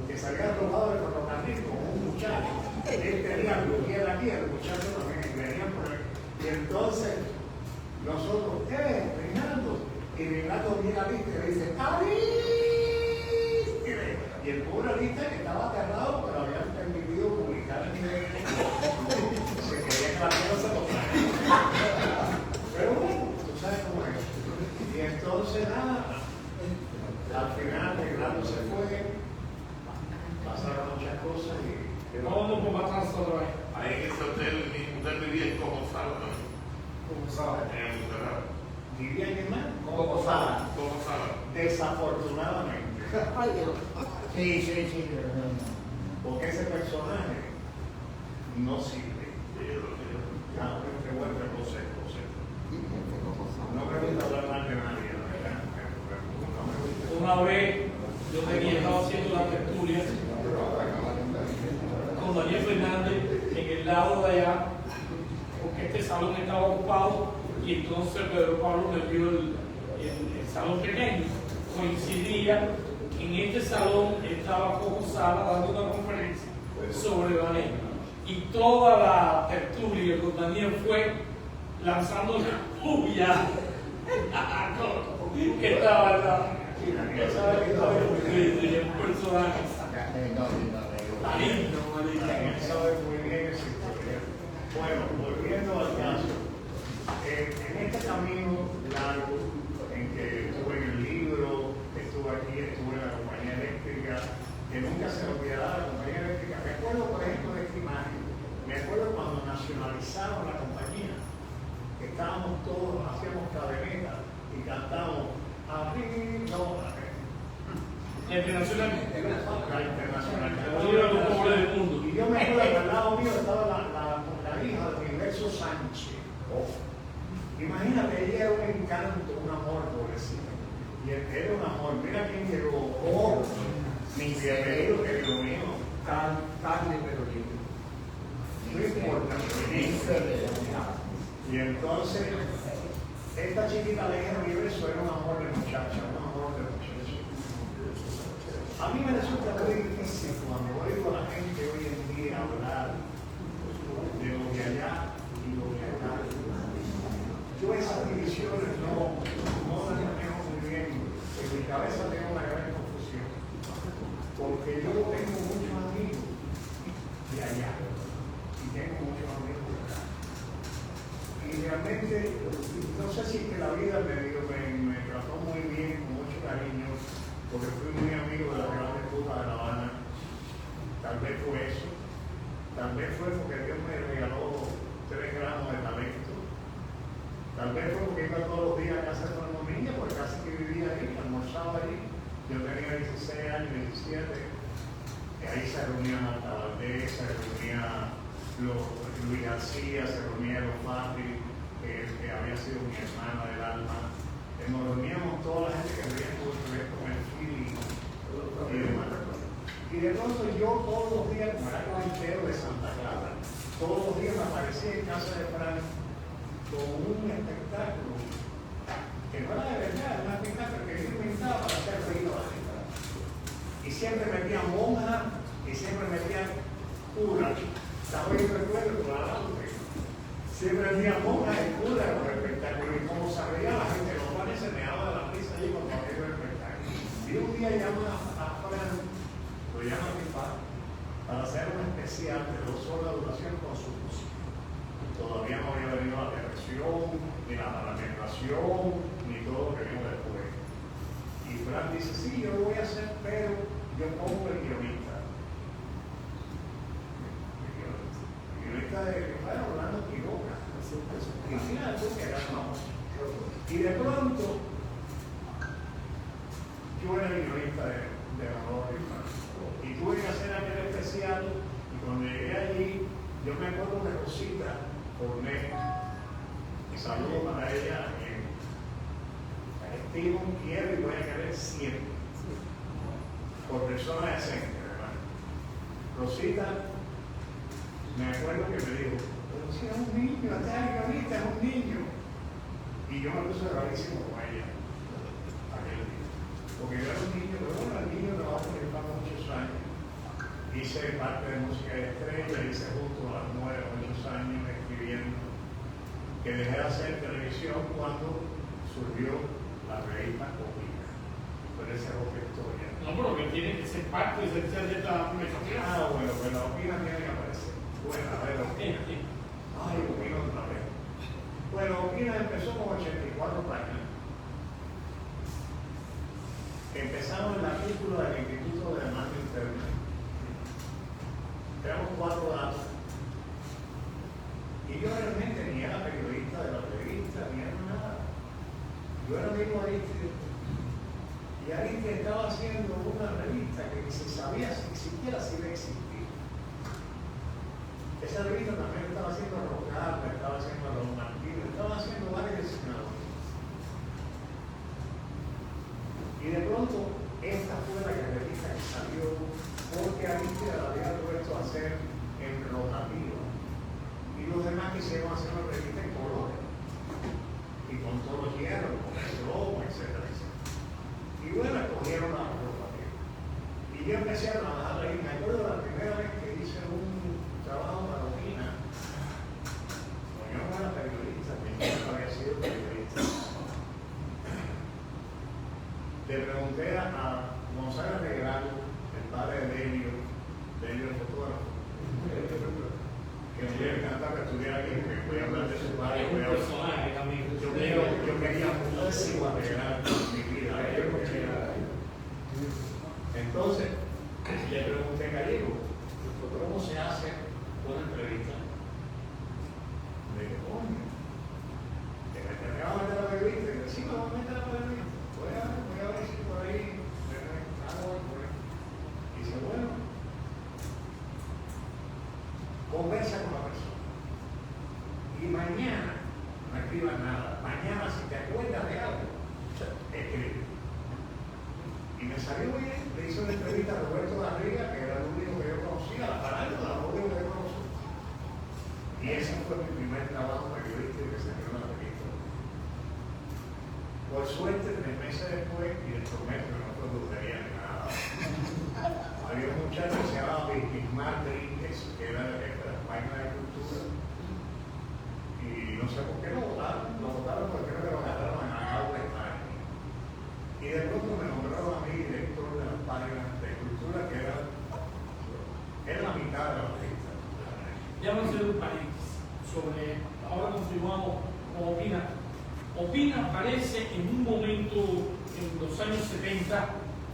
que se había robado el ferrocarril con un muchacho. Él tenía bloqueada aquí, el muchacho también, y venían por él. Y entonces, nosotros, Reinaldo? Y Reinaldo mira a Aristide y le dice, ¡Aristide! Y el pobre Aristide que estaba aterrado, pero había permitido publicar en el se quería que la tierra se tocara. Pero bueno, tú sabes cómo es. Y entonces nada, al final Reinaldo se fue, pasaron muchas cosas y... Vamos por más atrás otra vez. Ahí en ese hotel, mi mujer vivía en Como Sala, ¿no? ¿Cómo sabes? En Montserrat. ¿Vivía en el mar? Como Sala. Como Sala. Desafortunadamente. Ay, Dios. Sí. Porque ese personaje no sirve. Claro, que vuelve lo sé. No me gusta hablar mal de nadie, la verdad. No me gusta. Una vez yo estaba haciendo la tertulia con Daniel Fernández en el lado de allá, porque este salón estaba ocupado y entonces Pedro Pablo me dio el salón pequeño. Coincidía que en este salón estaba Coco Sala dando una conferencia sobre Daniel. Y toda la tertulia con Daniel fue lanzando lluvia a Coco, que estaba al lado. Sí, Daniel sabe que todo es Un personaje. Daniel sabe muy bien esa historia. Bueno, volviendo al caso, en este camino largo en que estuve en el libro, estuve aquí, estuve en la compañía eléctrica, que nunca se olvidará la compañía eléctrica. Recuerdo, por ejemplo, de que millonario. Me acuerdo cuando nacionalizaron la compañía, que estábamos todos, hacíamos cadeneta y cantábamos arriba. La internacional. La internacional. Los pobres del mundo. Y yo me acuerdo que al lado mío estaba la hija de Universo Sánchez. Imagínate, ella era un encanto, un amor, pobrecito. Y era un amor. Mira quién llegó. Mi querido, querido mío. Tarde pero libre. No importa. Y entonces, esta chiquita de hija de Universo era un amor de muchacha, un amor de muchacha. A mí me resulta muy difícil cuando oigo a la gente hoy en día hablar de lo de allá y lo de acá. Yo esas divisiones no las manejo muy bien. En mi cabeza tengo una gran confusión. Porque yo tengo muchos amigos de allá y tengo muchos amigos de acá. Y realmente, no sé si es que la vida me trató muy bien, con mucho cariño, porque fui muy amigo de la Real de Cuba de La Habana. Tal vez fue eso. Tal vez fue porque Dios me regaló 3 gramos de talento. Tal vez fue porque iba todos los días a casa de una niña, porque casi que vivía ahí, almorzaba allí. Yo tenía 16 años, 17. Y ahí se reunía Marta Valdés, se reunía Luis García, se reunía los Fabri, que había sido mi hermana del alma. Nos reuníamos toda la gente que veía todo el ver con el feeling y demás. Y de pronto yo todos los días, como era comentero de Santa Clara, todos los días me aparecía en casa de Frank con un espectáculo que no era de verdad, era un espectáculo que yo inventaba para hacer reír a la gente. Y siempre metía monjas y siempre metía curas. Estaba yo recuerdo claro. Siempre metía monjas y curas en los espectáculos. Y como sabía la gente, los padres se me daba de la risa allí cuando había el espectáculo. Y un día llama a Fran, lo llama a mi padre, para hacer un especial de 2 horas de duración con su música. Todavía no había venido la televisión, ni la parlamentación, ni todo lo que vino después. Y Fran dice, sí, yo lo voy a hacer, pero yo pongo el guionista. El guionista de Orlando Quiroga. Y mira tú que era famoso. Y de pronto, yo era el guionista de Manolo Rifán. Y tuve que hacer aquel especial, y cuando llegué allí, yo me acuerdo de Rosita Cornet. Y saludo para ella. Estimo, quiero y voy a querer siempre. Por persona decente, ¿verdad? Rosita, me acuerdo que me dijo, pero si es un niño, ahorita es un niño. Y yo me puse bravísimo con ella aquel día. Porque yo era un niño, pero bueno, el niño trabajó por muchos años. Hice parte de música de estrella, hice justo a las 9 o 8 años escribiendo. Que dejé de hacer televisión cuando surgió la revista Opina. Pero esa es otra historia. No, pero que tiene que ser parte esencial de esta conversación. Bueno, pues la Opina tiene que aparecer. Bueno, a ver, Opina. Ay, Opina otra vez. Bueno, Opina empezó con 84 páginas. Empezamos en la artículo del Instituto de Demanda Interna. Creamos 4 datos. Y yo realmente ni era periodista de la revista, ni era nada. Yo era amigo de Ariste. Y Ariste estaba haciendo una revista que ni se sabía si siquiera si iba a existir. Esa revista también estaba haciendo Rocar, estaba haciendo Los Martínez, estaba haciendo varios diseñadores. Y de pronto, esta fue la revista que salió porque Ariste la había puesto a hacer en rotativa. Y los demás quisieron hacer una revista en colores. Y con todos los hierros, con el logo, etcétera, etcétera. Y bueno, escogieron la rotativa. Y yo empecé a trabajar ahí. Me acuerdo la primera vez que hice un trabajo para Opina. Yo no era periodista, mi hijo había sido periodista. Le pregunté a Gonzalo Negrado, el padre de Delio el fotógrafo, que me hubiera encantado que estuviera aquí, porque voy a hablar de su padre. Es un personaje también. Yo quería muchísimo agregar mi vida a él. Entonces, le pregunté a Gallego, ¿cómo se hace Buena entrevista. De que, coño, que me va a meter a la revista. Y yo, sí, me voy a meter a la revista. Voy a ver si por ahí hago algo por ahí. Y dice, bueno, conversa con la persona. Y mañana, no escribas nada. Mañana, si te acuerdas de algo, escribe. Y me salió bien. Le hice una entrevista a Roberto Garriga, que era el único que yo conocía, la farándula, lo único que yo conocía. Y ese fue mi primer trabajo periodístico que salió en la revista. Por suerte, 3 meses después, y les prometo que no produciría ni nada, había un muchacho que se llamaba Bismarck Rodríguez, que era de la página de cultura, y no sé por qué lo votaron porque creo que lo agarraron en Agua España. Y de pronto me nombraron a mí director de las páginas de cultura, que era la mitad de la revista. Ya vamos a hacer un paréntesis sobre, ahora continuamos con Opina. Opina aparece en un momento, en los años 70,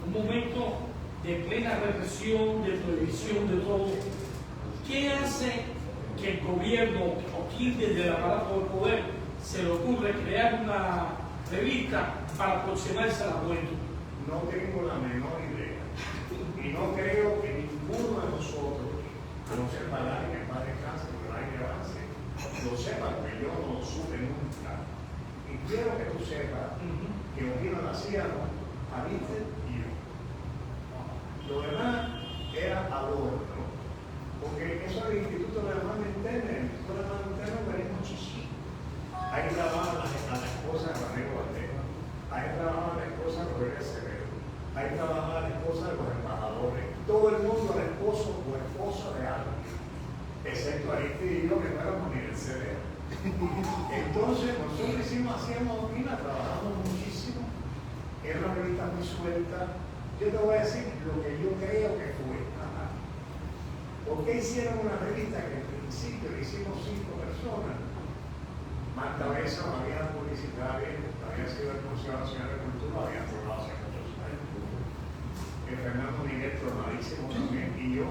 un momento de plena represión, de prohibición de todo. ¿Qué hace que el gobierno o quien desde el aparato del poder se le ocurre crear una revista para aproximarse a la juventud? No tengo la menor idea. Y no creo que ninguno de nosotros, a no ser para que el padre descanse, que el aire avance, lo sepa, porque yo no lo supe nunca. Y quiero que tú sepas que Opina lo hacíamos Aliste y yo. Lo demás era adorno, porque eso del Instituto de la Mano Interna, el Instituto de la Mano Interna venimos muchísimo. Ahí trabajaban las esposas de Manuel Guatero, ahí trabajaban las esposas de Roberto Acevedo, ahí trabajaban las esposas de los embajadores, todo el mundo era esposo o esposa de alguien, excepto Aristide y yo, que no éramos ni del CDA. Entonces, nosotros hacíamos Opina, trabajamos muchísimo, era una revista muy suelta. Yo te voy a decir lo que yo creo que fue. ¿Por qué hicieron una revista que en principio le hicimos 5 personas? Marta Besa, María Publicitaria, había sido el Consejo Nacional de Cultura, había aprobado hace muchos años. Fernando Miguel, tronadísimo también, y yo.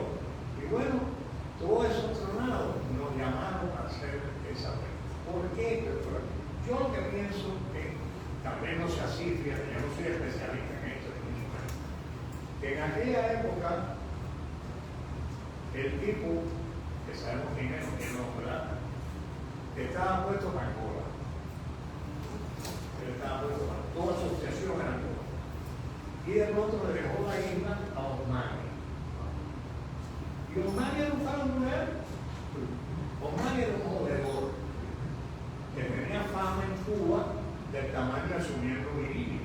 Y bueno, todos esos tronados nos llamaron a hacer esa revista. ¿Por qué? Yo lo que pienso que, tal vez no sea así, fíjate, yo no soy especialista en esto, ni mucho menos, que en aquella época, el tipo, que sabemos quién es, ¿verdad? Estaba puesto para Angola. Él estaba puesto para toda asociación en Angola. Y de pronto le dejó la isla a Osmani. Y Osmani era un farandulero. Osmani era un jodedor que tenía fama en Cuba del tamaño de su miembro viril.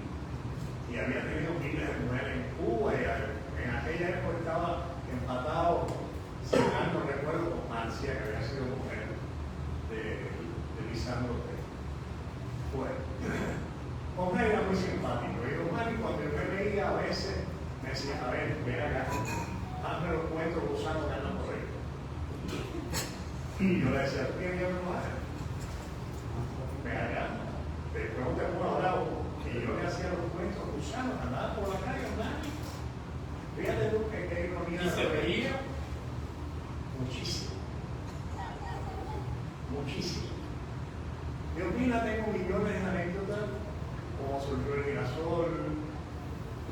Y había tenido miles de mujeres en Cuba y en aquella época estaba empatado, si mal no recuerdo, con Marcia, que había sido mujer de Lisandro Ortega. Bueno, Omar era muy simpático. Y Omar, cuando yo me veía a veces, me decía, a ver, ven acá, hazme los cuentos gusanos que andan por ahí. Y yo le decía, ¿qué Dios no hace? Ven acá, después te puedo hablar. Y yo le hacía los cuentos gusanos, andaba por la calle, andaba. Fíjate tú que ironía. ¿Y se veía? Muchísimo. Muchísimo. De Opina tengo millones de anécdotas, cómo surgió el girasol,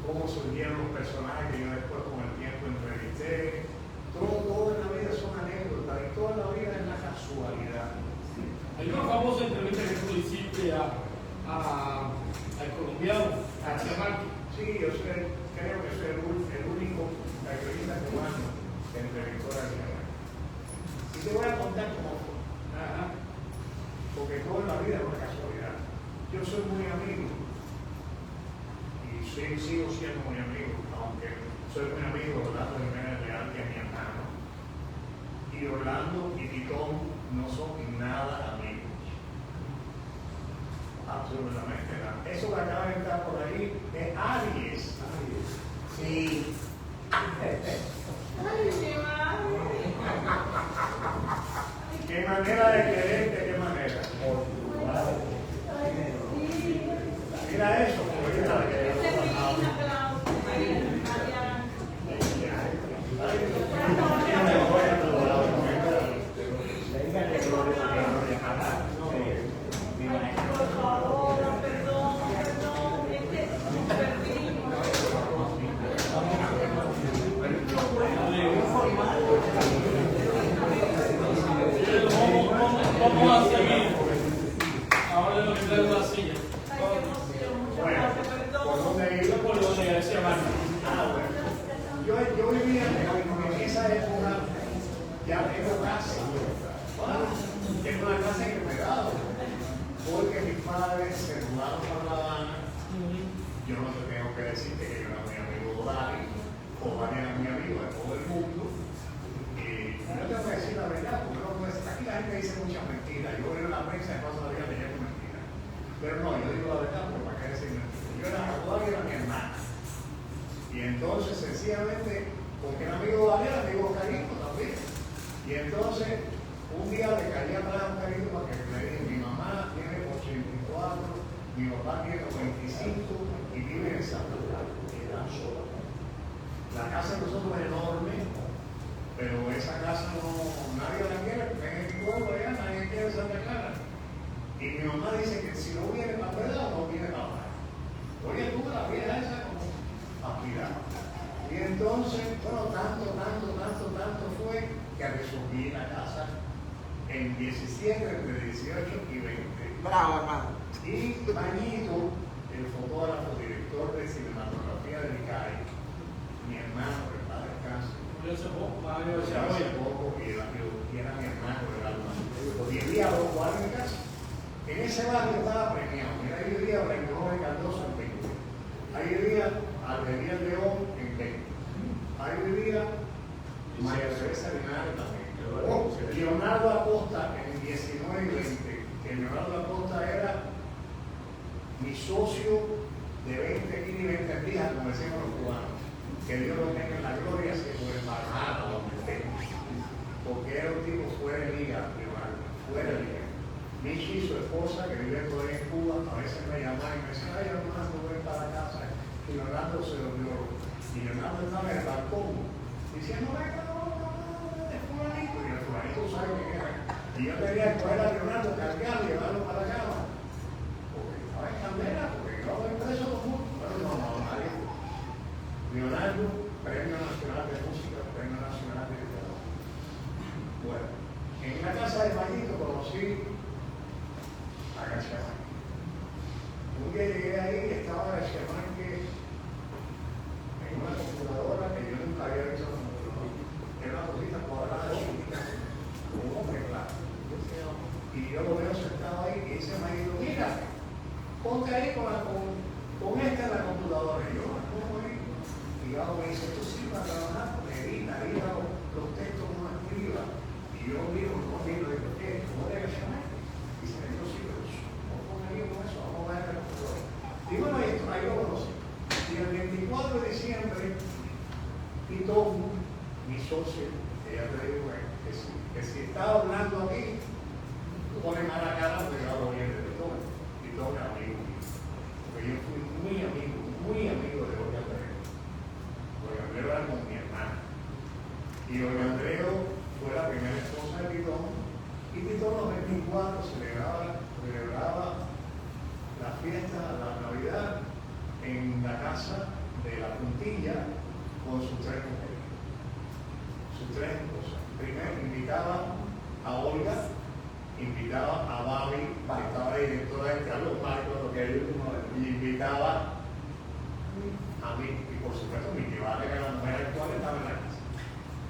cómo surgieron los personajes que yo después con el tiempo entrevisté. Todo en la vida son anécdotas y toda la vida es la casualidad. Hay una famosa entrevista que tú hiciste al colombiano García Márquez. Sí, yo creo que soy el único periodista cubano que entrevistó a García Márquez. Y te voy a contar cómo fue. Porque toda la vida es una casualidad. Yo soy muy amigo y sigo siendo muy amigo, aunque soy muy amigo de Orlando Jiménez Leal, que es mi hermano. Y Orlando y Titón no son nada amigos. Absolutamente nada. Eso que acaba de estar por ahí es Aries. Sí. ¿Qué manera de quererte? ¿Qué manera? Mira eso. Vamos a seguir. Ahora lo que trae una silla. Bueno, ¿por dónde iba? Por donde decía Marco. Yo vivía en esa época, ya tengo casa. Tengo una casa en Enredado, porque mis padres se mudaron para La Habana. Yo no te tengo que decirte que yo era muy amigo de Dani, o Dani era muy amigo de todo el mundo. Y no te voy a decir la verdad, porque no puedes, aquí la gente dice muchas mentiras. Yo veo en la prensa y paso la vida leyendo mentiras. Pero no, yo digo la verdad, porque para qué decir mentiras. Yo era Dani, era mi hermana. Y entonces, sencillamente, porque era amigo de Dani, era amigo de Carito también. Y entonces, un día le caí atrás a un Carito para que le dije, mi mamá tiene 84, mi papá tiene 25 y vive en Santa Clara. Era sola. La casa de nosotros es enorme, pero esa casa no, nadie la quiere, porque en el pueblo allá nadie quiere Santa Clara. Y mi mamá dice que si no viene para verdad, no viene para abajo. Oye, tú la vieja esa como aspirada. Y entonces, bueno, tanto fue que resolví la casa en 17, entre 18 y 20. Bravo, hermano. Y Mañito, el fotógrafo, director de cinematografía de ICAI, mi hermano, el padre descanse, Yo hace poco, Mario hace decía, poco, y era mi hermano del alma, vivía a 2 cuadras de mi casa. En ese barrio estaba premiado. Mira, ahí vivía Blanco de Cardoso en 20. Ahí vivía Almería León en 20. Ahí vivía María Teresa Linares también. Leonardo Acosta en 19 y 20. Que Leonardo Acosta era mi socio de 20 kilos y 20 días, como decíamos los cubanos. Que Dios lo tenga en la gloria, se fue embajada donde esté. Porque era un tipo fuera de liga, Leonardo, fuera de liga. Michi, su esposa, que vive todavía en Cuba, a veces me llamaba y me decía, ay, hermano, voy para casa. Y Leonardo se lo dio. Y Leonardo estaba en el balcón, diciendo, venga, no, es fulanito. Y el fulanito sabe quién era. Y yo tenía que coger a Leonardo, cargarlo y llevarlo para la cama. Porque estaba en candela, porque yo lo preso como bueno, no, nadie. Leonardo, Premio Nacional de Música, Premio Nacional de Literatura. Bueno, en la casa de Mayito conocí a García Márquez. Un día llegué ahí y estaba García Márquez en una computadora que yo nunca había visto en una computadora. Era una cosita cuadrada chiquita, con un hombre claro. Y yo lo veo sentado ahí y dice Mayito, mira, ponte ahí con esta en la computadora. Y yo, ¿cómo es? Y yo me dice, esto sí para trabajar, porque edita los textos que uno escriba. Y yo miro, digo, ¿qué? ¿Cómo debe llamar? Y se me dijo, sí, pero ¿cómo pongo con eso? Vamos a ver la computadora. Y bueno, esto ahí lo conocí. Y el 24 de diciembre, Pitón, mi socio, que ya te digo, que si estaba hablando aquí, pone mala cara porque yo hablo bien de Pitón. Pitón es amigo mío. Porque yo fui muy amigo de Jorge Andreu. Jorge Andreu era con mi hermana. Y Jorge Andreu fue la primera esposa de Pitón. Y Pitón los 24 celebraba la fiesta, la Navidad, en la casa de la Puntilla con sus 3 mujeres. Sus 3 esposas. Primero invitaba a Olga, invitaba a Babi, que estaba la directora de Carlos Marcos, lo que ellos, y invitaba a mí, y por supuesto mi tía Vale, que era la mujer actual, estaba en la casa.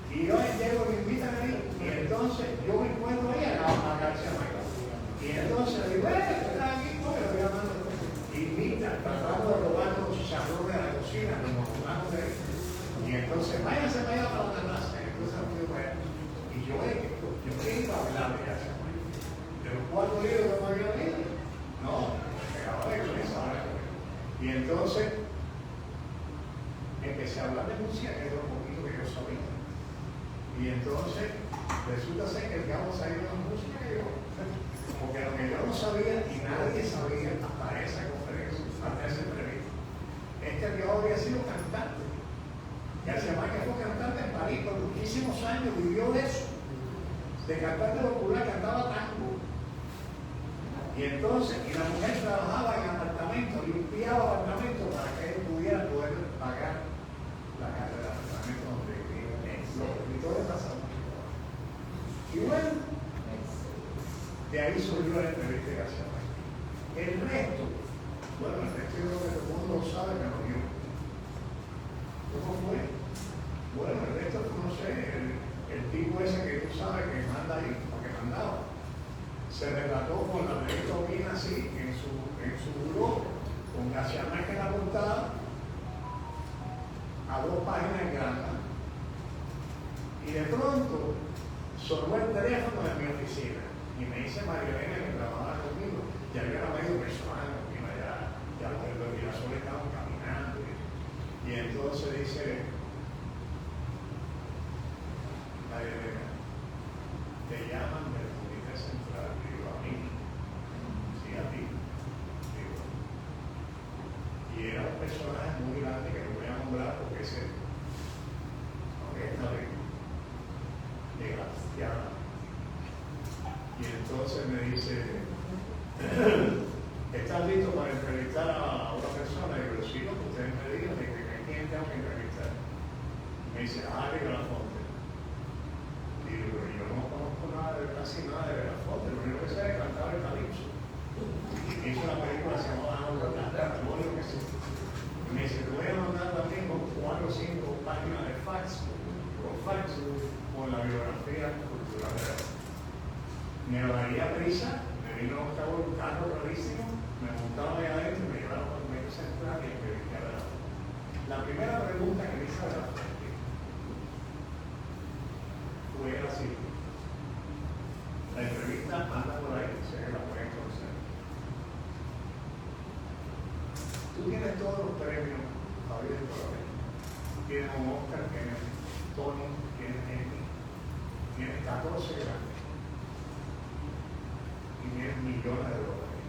Y yo llego y me invitan ahí, y entonces yo me encuentro ahí a García Márquez. Y entonces le digo, está aquí, no, me lo voy a mandar. Invita, tratando de robar los chicharrones de la cocina, como jugamos de ahí. Y entonces, váyanse para allá para la terraza. Entonces, y yo iba a hablar de García Márquez. De los 4 libros que me había leído. No, ahora con eso, ahora con eso. Y entonces, empecé a hablar de música, que era un poquito que yo sabía. Y entonces, resulta ser que el diablo salió de la música que yo. Porque lo que yo no sabía y nadie sabía hasta esa conferencia, hasta esa entrevista, es que el diablo había sido cantante. García Márquez fue cantante en París por muchísimos años, vivió de eso. De cantante popular, cantaba tango. Y entonces, y la mujer trabajaba en apartamentos, limpiaba apartamentos para que él pudiera poder pagar la casa del apartamento donde vivía. Y todo De ahí surgió la entrevista de García Márquez. El resto, bueno, el resto yo creo que todo el mundo lo sabe, menos yo. ¿Cómo fue? Bueno, el resto, no sé, el tipo ese que tú sabes que manda ahí, o que mandaba, se relató con la revista Opina así, en su buró, con García Márquez en la portada, a 2 páginas grandes. Y de pronto sonó el teléfono de mi oficina y me dice María Elena, que trabajaba conmigo, ya había medio personal conmigo, ya los Girasoles estaban caminando. Y entonces dice María Elena, te llaman del Comité Central. Digo, a mí, sí, a ti. Digo, y era un personaje muy grande que no voy a nombrar porque ese, aunque está bien, desgraciada. Y entonces me dice, ¿estás listo para entrevistar a una persona? Y yo, sí, lo que ustedes me digan, de que a quién tengo que entrevistar. Me dice, Alex Belafonte. Y digo, yo no conozco casi nada de Belafonte, lo único que sé es que cantaba el calipso. Hizo una película que se llamaba Patrimonio, que sí. Y me dice, te voy a mandar también con 4 o 5 páginas de fax, con la biografía cultural de él. Me lo daría prisa, me vino a buscar un carro rarísimo, me montaba allá adentro y me llevaron al Comité Central y entrevisté a Belafonte. La primera pregunta que me hizo Belafonte fue así. La entrevista anda por ahí, sé que la pueden conocer. Tú tienes todos los premios, Javier, tienes un Oscar, tienes Tony, tienes Emmy, tienes 14 grandes. Y tienes millones de dólares.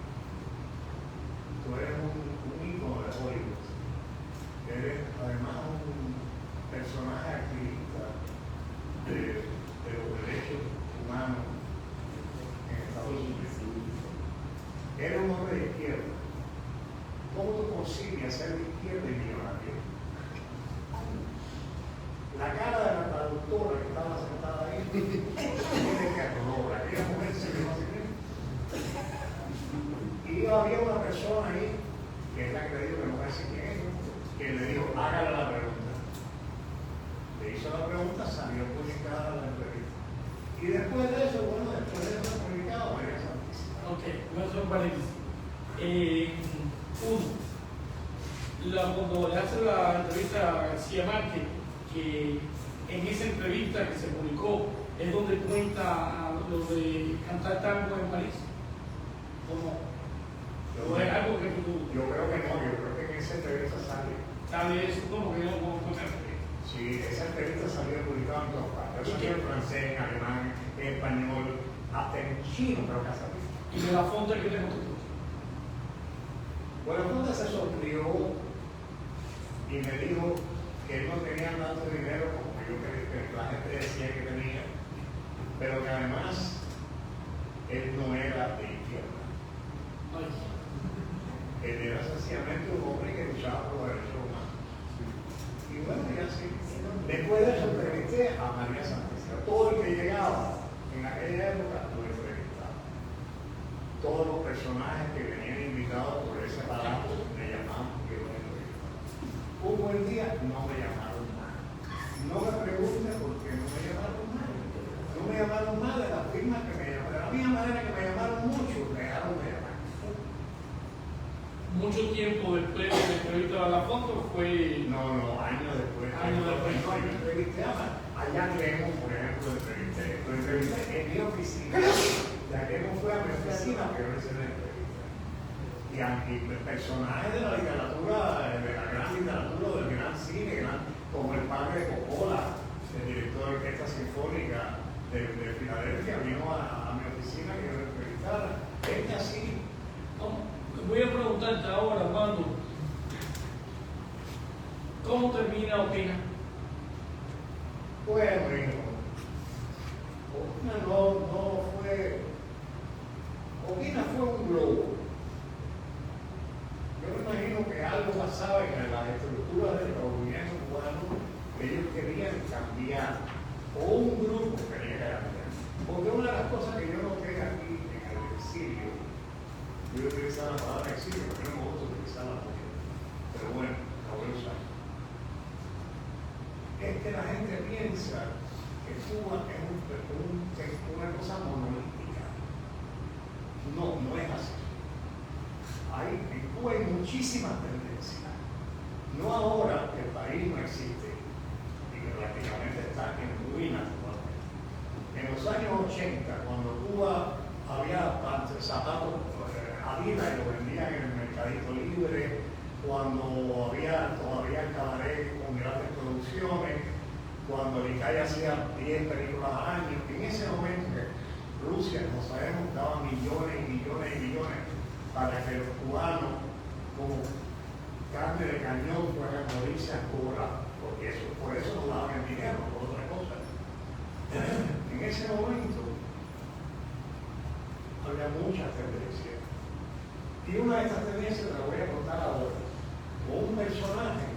Tú eres un ícono de Hollywood. Eres además un personaje activista de los derechos humanos en Estados Unidos. Eres un hombre de izquierda. ¿Cómo tú consigues ser de izquierda y millonario? La cara de la traductora que estaba sentada ahí tiene que error. Aquella mujer se vio así. Y había una persona ahí, que es la que le digo, que no voy a decir quién es, que le dijo, hágale la pregunta. Le hizo la pregunta, salió publicada la entrevista. Y después de eso, bueno, después de eso publicado, María Santísima. Ok, voy a hacer un paréntesis. Cuando le hace la entrevista a García Márquez, que en esa entrevista que se publicó es donde cuenta lo de cantar tango en París. ¿O no? ¿O es algo que tú...? Yo creo que no, yo creo que en esa entrevista ¿Sabe eso? ¿Cómo que no? ¿Cómo fue? Sí, esa entrevista salió publicada en todas partes. Salió en francés, en alemán, en español, hasta en chino creo que ha salido. ¿Y de la fonte que te contestó? Bueno, entonces se sonrió y me dijo que él no tenía tanto dinero como yo que la gente decía que tenía, pero que además él no era de izquierda. Ay. Él era sencillamente un hombre que luchaba por los derechos humanos. Y bueno, y así. Después de eso entrevisté a María Santísima. Todo el que llegaba en aquella época lo entrevistaba. Todos los personajes que venían invitados por ese palacio me llamaban que yo me entrevistaba. Un buen día no me llamaron más. No me pregunten por qué no me llamaron más. No me llamaron más de las firmas que me llamaron. De la misma manera que me llamaron mucho, me dejaron de llamar. Mucho tiempo después de la entrevista a la foto fue... No, años después. Años después. No, yo entrevisté allá Lemos, por ejemplo, lo entrevisté en mi oficina. Ya Lemos fue a mi oficina que yo le hice la entrevista. Y personajes de la literatura, de la gran literatura, del gran cine, como el padre de Coppola, el director de orquesta sinfónica de Filadelfia, vino a mi oficina que yo le entrevistara. Gente así. Voy a preguntarte ahora, Armando, ¿cómo termina Opina? Bueno, Opina no fue. Opina fue un globo. Yo me imagino que algo pasaba en las estructuras del movimiento cubano, que ellos querían cambiar, o un grupo quería cambiar. Porque una de las cosas que yo noté aquí en el exilio. Yo voy a utilizar la palabra exilio, porque no me gusta utilizarla mucho. Pero bueno, la voy a usar. Es que la gente piensa que Cuba es una cosa monolítica. No, no es así. En Cuba hay muchísimas tendencias. No ahora que el país no existe y que prácticamente está en ruinas. En los años 80, cuando Cuba había zapatos Adidas y lo vendían en el mercadito libre, cuando había todavía el cabaret con grandes producciones, cuando el ICAI hacía 10 películas al año, en ese momento que Rusia, como sabemos, daba millones y millones y millones para que los cubanos, como carne de cañón, fueran morirse a Cuba, porque por eso no daban el dinero, por otra cosa. En ese momento había muchas tendencias. Y una de estas tendencias te la voy a contar ahora. Con un personaje,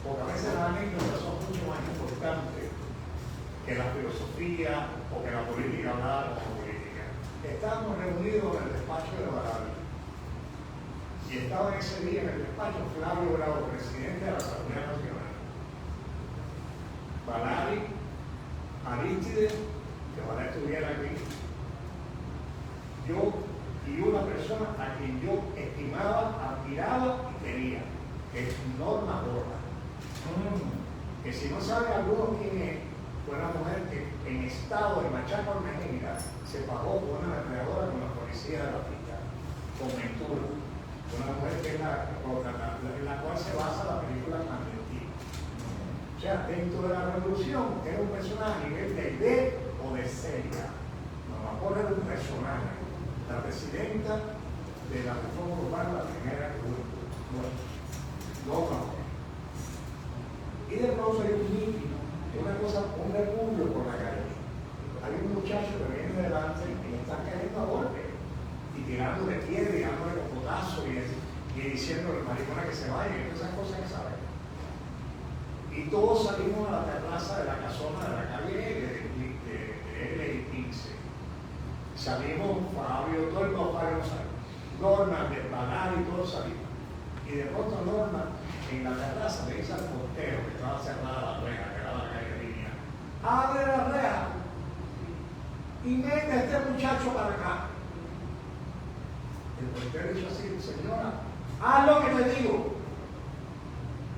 porque a veces las anécdotas son mucho más importantes que la filosofía o que la política hablada como política. Estábamos reunidos en el despacho de Barali. Y estaba ese día en el despacho Flavio Bravo, presidente de la Asamblea Nacional. Barali, Arístides, que van a estudiar aquí, yo y una persona a quien yo estimaba, admiraba y quería, que es Norma Borja. Que si no saben algunos quién es, fue una mujer que en estado de Machaco, Almeida, se pagó por una ametralladora con la policía de la pista, con Ventura. Una mujer que es en la cual se basa la película Clandestino. O sea, dentro de la revolución era un personaje a nivel de D o de Celia. Norma Borja era un personaje. La presidenta de la reforma urbana, la primera que hubo. Bueno, y de pronto hay un mítico, una cosa, un refugio por la calle. Hay un muchacho que viene delante y le están cayendo a golpe y tirando de piedra y dándole copotazos y diciendo al maricona que se vaya y todas esas cosas que saben. Y todos salimos a la terraza de la casona de la calle de L15. Salimos, Fabio, todo el mundo salió. Norma, de Banal y todos salimos. Y de pronto Norma, en la terraza, le dice al portero que estaba cerrada la reja, que era la calle de línea: abre la reja y mete a este muchacho para acá. El portero dijo así: señora, haz lo que te digo.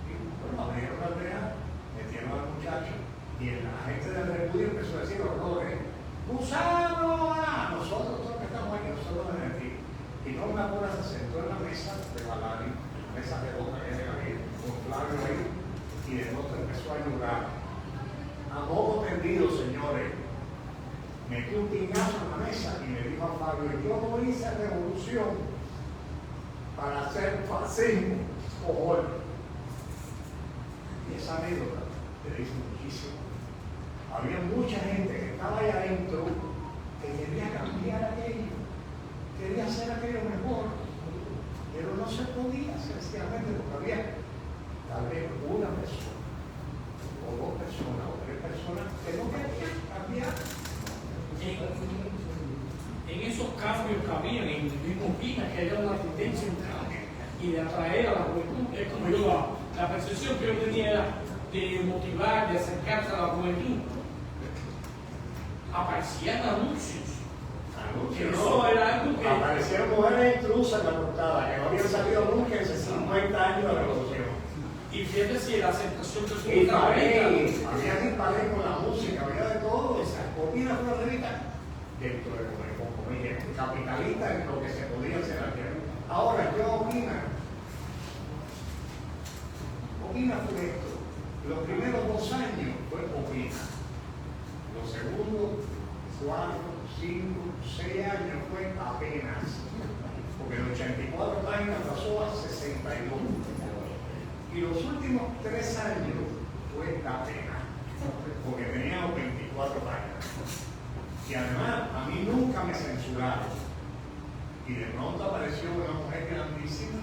Y bueno, abrieron la reja, metieron al muchacho y la gente del repudio empezó a decir horrores. ¡Gusano! Nosotros todos que estamos aquí, nosotros de aquí. Y Norma Borja se sentó en la mesa de Balari, en la mesa de boca que era ahí, con Flavio ahí, y de pronto empezó a llorar. A modo tendido, señores, metió un piñazo en la mesa y le dijo a Fabio: yo no hice revolución para hacer fascismo o golpe. Y esa anécdota te dice muchísimo. Había mucha gente que estaba ahí adentro que quería cambiar aquello, quería hacer aquello mejor, pero no se podía, sencillamente, porque había tal vez una persona, o dos personas, o tres personas que no querían cambiar. En esos cambios que había en el mismo Pina, que era una tendencia en cambio y de atraer a la juventud, es como yo, la percepción que yo tenía era de motivar, de acercarse a la juventud. Aparecían anuncios. Eso era algo que... Aparecieron mujeres intrusas en la portada, que no habían salido nunca en 50 años de la revolución. Y fíjate si la aceptación que Y tuvo había disparé con la música, había de todo. Opina fue una revista dentro de como capitalista en lo que se podía hacer aquí. Ahora, ¿qué opina? Opina fue esto. Los primeros 2 años fue Opina. Los segundos 4, 5, 6 años fue apenas. Porque de 84 páginas pasó a 62. Y los últimos 3 años fue apenas. Porque tenía 24 páginas. Y además, a mí nunca me censuraron. Y de pronto apareció una mujer grandísima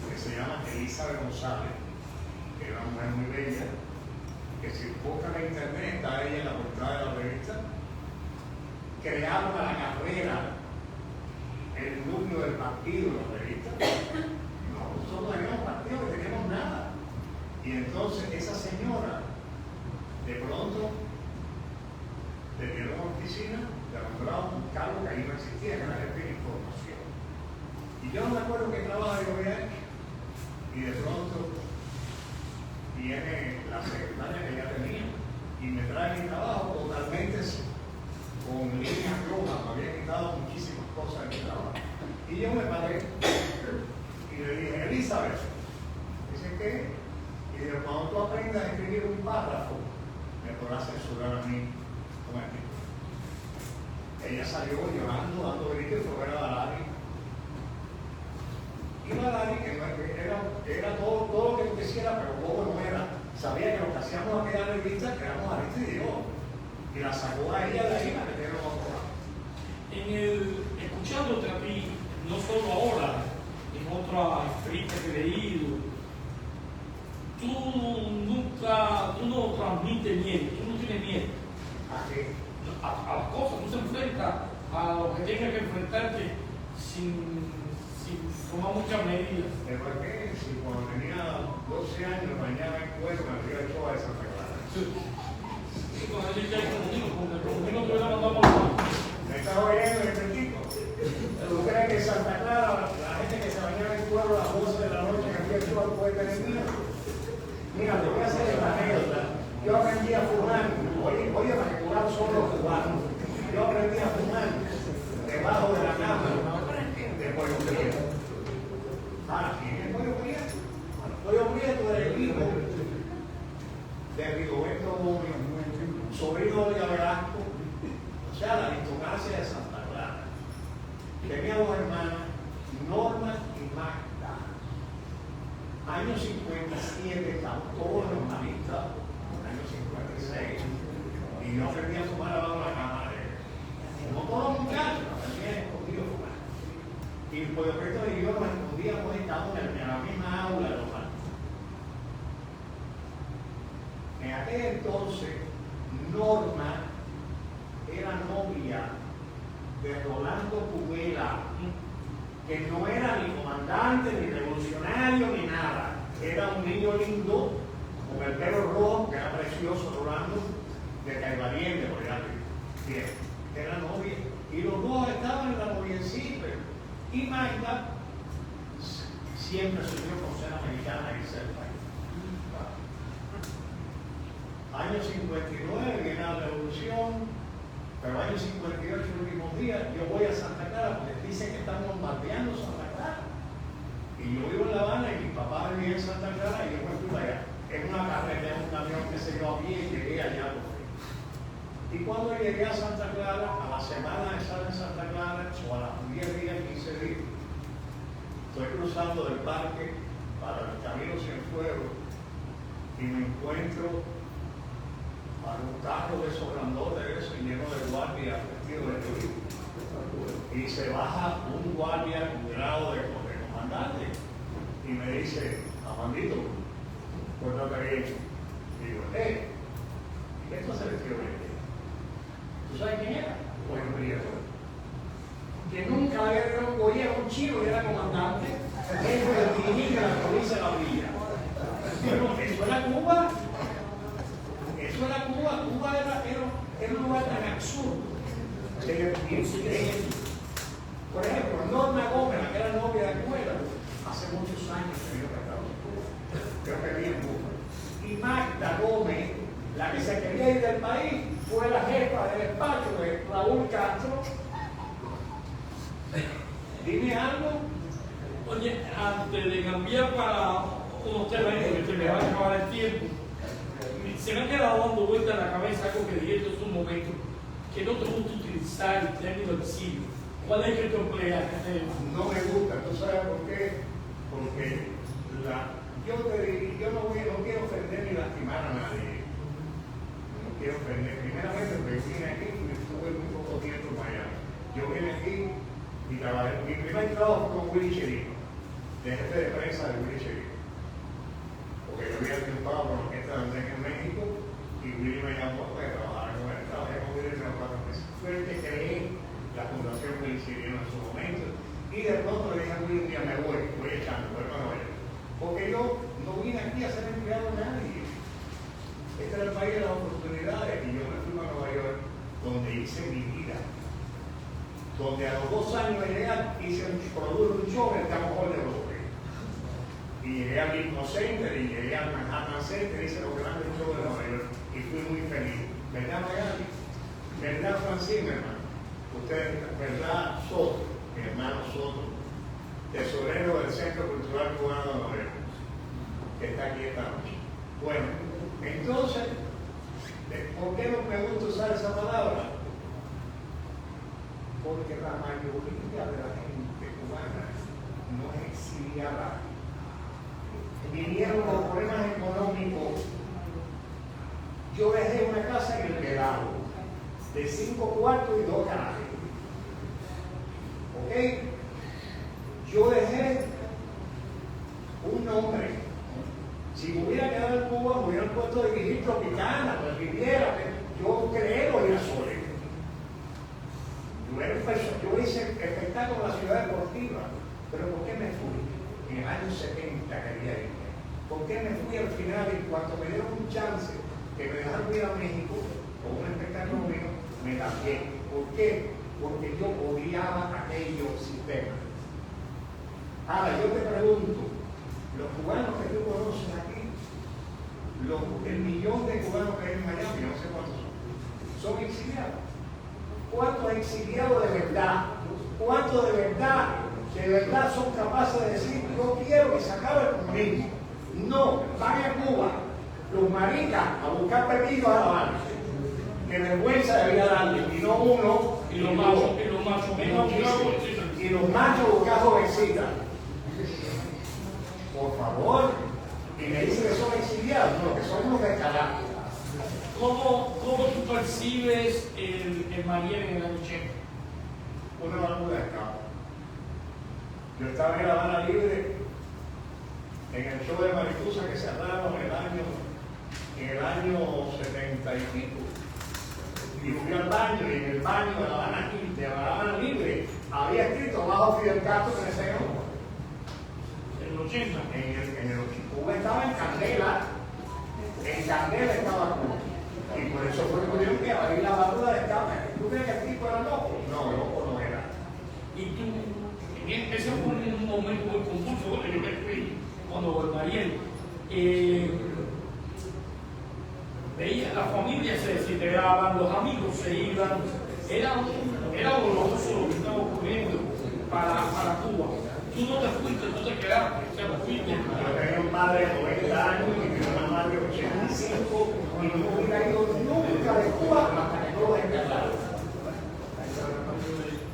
que se llama Elizabeth González, que era una mujer muy bella, que si buscan en internet, está ella en la portada de la revista. Crearon a la carrera el núcleo del partido, los revistas. Nosotros no teníamos partido, no teníamos nada. Y entonces esa señora, de pronto, le dieron una oficina, le nombraron un cargo que ahí no existía, que era jefe de información. Y yo no me acuerdo qué trabajo yo había hecho. Y de pronto viene la secretaria que ya tenía y me trae mi trabajo totalmente con líneas rojas, me había quitado muchísimas cosas de mi trabajo. Y yo me paré y le dije, Elizabeth, dice ¿qué? Y dije, cuando tú aprendas a escribir un párrafo, me podrás censurar a mí un artículo. Ella salió llorando, dando gritos y fue a ver a Dalari. Y Dalari, que era todo lo que tú quisieras, pero poco no era. Sabía que lo que hacíamos a aquella revista, que éramos Arista y Dios. Y la sacó a ella de ahí, la metieron a otro lado. Escuchándote a ti, no solo ahora, en otra escrita que he leído, tú no transmites miedo, tú no tienes miedo a las cosas, tú se enfrentas a lo que tienes que enfrentarte sin tomar muchas medidas. ¿Por qué? Si cuando tenía 12 años bañaba en cuero, me fui al show de Santa Clara. Sí, cuando yo ya con el comunismo te hubiera mandado por la mano. Me estaba oyendo el pentico. ¿Tú crees que en Santa Clara, la gente que se bañaba en cuero a las 12 de la noche que hacía el show puede tener miedo? Mira, te voy a hacer esta anécdota. Yo aprendí a fumar, oye, para que curar son los cubanos. Yo aprendí a fumar debajo de la cama de Pollo Prieto. Ahora, ¿quién es Pollo Prieto? Pollo Prieto era el hijo de Rigoberto Borio, sobrino de Velasco, o sea, la aristocracia de Santa Clara. Tenía dos hermanas, Norma y Magda. Año 57, estaban todos los analistas, año 56, y yo aprendí a fumar abajo de la cama de él. No todos los muchachos, aprendí a escondido a fumar. Y por el resto de yo nos escondíamos, estábamos en la misma aula de los manos. En aquel entonces, Norma era novia de Rolando Cubela, que no era ni comandante, ni revolucionario, ni nada. Era un niño lindo, con el pelo rojo, que era precioso, Rolando, de Caibaliente, por allá. Bien, era novia. Y los dos estaban en la noviecita. Y Magda siempre soñó con ser americana y ser país. Año 59 viene la revolución, pero año 58, últimos días, yo voy a Santa Clara porque dicen que están bombardeando Santa Clara. Y yo vivo en La Habana y mi papá vivía en Santa Clara y yo me fui para allá. En una carretera, un camión que se dio a pie y llegué allá. Y cuando llegué a Santa Clara, a la semana de estar en Santa Clara, o a las 10 días, 15 días, estoy cruzando del parque para el Camino Cienfuegos y me encuentro a un carro de esos grandotes, eso, lleno de guardias vestidos de turismo. Y se baja un guardia con grado de comandante y me dice, Amandito, cuéntate bien. Y digo, ¿qué esto se vestido bien? ¿Tú sabes quién era? Pues Prieto. Que nunca había tenido un gobierno, un chico y era comandante, jefe del dirigir de la provincia de La Villa. Bueno, eso era Cuba. Eso era Cuba. Cuba era un lugar tan absurdo. Por ejemplo, Norma Gómez, que era novia de escuela, hace muchos años que vino para Estados Unidos. Creo que vivía en Cuba. Y Magda Gómez, la que se quería ir del país, fue la jefa del despacho de Raúl Castro. Dime algo. Oye, antes de cambiar para unos temas que se me va a acabar el tiempo, se me ha quedado dando vuelta en la cabeza algo que dijiste hace un momento, que no te gusta utilizar el término exilio. ¿Cuál es que te emplea? No me gusta, ¿tú sabes por qué? Porque yo no quiero ofender ni lastimar a nadie. No quiero ofender. Primeramente, porque vine aquí y estuve muy poco tiempo en Miami. Yo vine aquí y trabajé. Mi primer trabajo fue con Willy Chirico, de jefe de prensa de Willy Chirico. Porque yo había triunfado con la orquesta de Andrés en México y Willy me llamó para trabajar con él. Trabajé con Willy en 4 meses. Fue el que creé la Fundación Willy Chirico en su momento. donde a los 2 años de llegar produjo un show en el Campo Hall de Broadway. Y llegué al Lincoln Center y llegué al Manhattan Center, hice los grandes shows de Nueva York y fui muy feliz. ¿Verdad, Magali? ¿Verdad, Francine, hermano? Usted, ¿verdad, Soto? Mi hermano Soto, tesorero del Centro Cultural Cubano de Nueva York, que está aquí esta noche. Bueno, entonces, ¿por qué no me gusta usar esa palabra? Porque la mayoría de la gente cubana no es exiliada. Vinieron con problemas económicos. Yo dejé una casa en el Vedado, de 5 cuartos y 2 garajes. ¿Ok? Yo dejé un nombre. Si me hubiera quedado en Cuba, me hubieran puesto a dirigir Tropicana, la Riviera. Yo creé los Girasoles. Yo hice espectáculo en la ciudad deportiva, pero ¿por qué me fui? En el año 70 quería irme. ¿Por qué me fui al final? Y cuando me dieron un chance que me dejaron ir a México con un espectáculo mío, me cambié. ¿Por qué? Porque yo odiaba aquellos sistemas. Ahora, yo te pregunto, los cubanos que tú conoces aquí, el millón de cubanos que hay en Miami, no sé cuántos son exiliados. ¿Cuántos exiliados de verdad? ¿Cuántos de verdad son capaces de decir, yo quiero que se acabe el comunismo? No, van a Cuba, los maricas, a buscar pepillos a La Habana. Qué vergüenza debería darle, y no uno, Y los machos, y los machos buscar jovencitas. Por favor, y me dicen que son exiliados, no, que son unos descarados. ¿Cómo tú percibes el Mariel en el año 80? Una válvula de escape. Yo estaba en La Habana Libre en el show de Maricusa que cerraron en el año 70 y pico. Y fui al baño, y en el baño de La Habana Libre había escrito bajo Fidel Castro que me enseñó. En el 80. En el 80. Cuba estaba en candela. En candela estaba Cuba. Y por eso fue que tuvieron que abrir la válvula de escape. ¿Tú crees que el tipo era loco? No, loco no era. Y tú, ese fue un momento muy confuso, porque yo me fui cuando el Mariel veía la familia se desintegraban, los amigos se iban, era doloroso lo que estaba ocurriendo para Cuba. Tú no te fuiste, tú te quedaste, o sea, fuiste. Yo tenía un padre de 90 años y tenía una madre de 85 y no hubiera ido nunca de Cuba hasta que no los enterraron.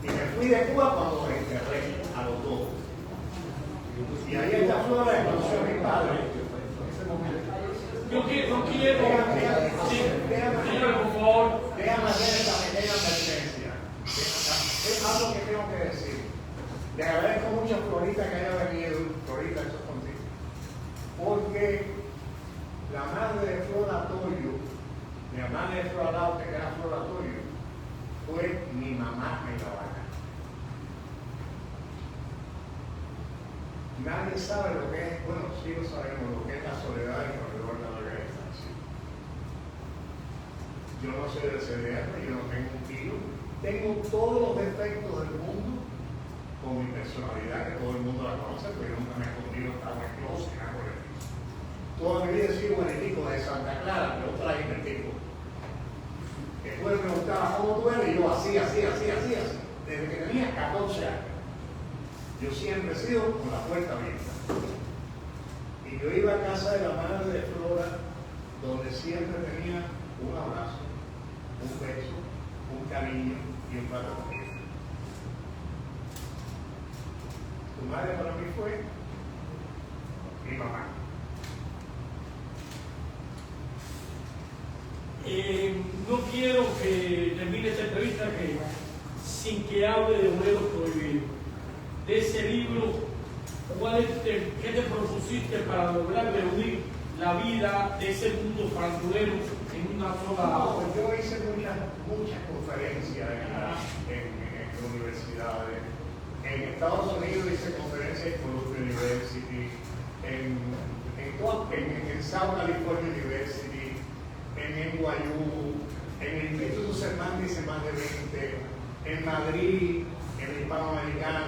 Y me fui de Cuba cuando los enterré a los dos. Y ahí está Flora de conoció a mi padre. Yo quiero, señor, por favor. Déjame hacer esta pequeña advertencia. Es algo que tengo que decir. Le agradezco mucho a Florita que haya venido, Florita, eso es contigo. Porque la madre de Flora Toyo, mi madre de Flora Laute, que era Flora Toyo, fue mi mamá en La Habana. Nadie sabe lo que es, bueno, sí lo sabemos, lo que es la soledad en alrededor de la organización. Yo no soy del CDR, yo no tengo un tiro, tengo todos los defectos del mundo con mi personalidad, que todo el mundo la conoce, porque nunca me he escondido, estaba en closet, nada por el piso. Toda mi vida he sido buenetico de Santa Clara, pero traje el tipo. Después me preguntaba cómo tú eres, y yo así, desde que tenía 14 años. Yo siempre he sido con la puerta abierta. Y yo iba a casa de la madre de Flora, donde siempre tenía un abrazo, un beso, un cariño y un plato de comida. Tu madre para mí fue mi mamá. No quiero que termine esta entrevista sin que hable de Obreros Prohibidos. De ese libro, ¿qué te propusiste para lograr reunir la vida de ese mundo farandulero en una sola? No, yo hice muchas conferencias en universidades. En Estados Unidos hice conferencias en Columbia University, en South California University, en NYU, en el Instituto Cervantes hice más de 20, en Madrid, en la Hispanoamericana,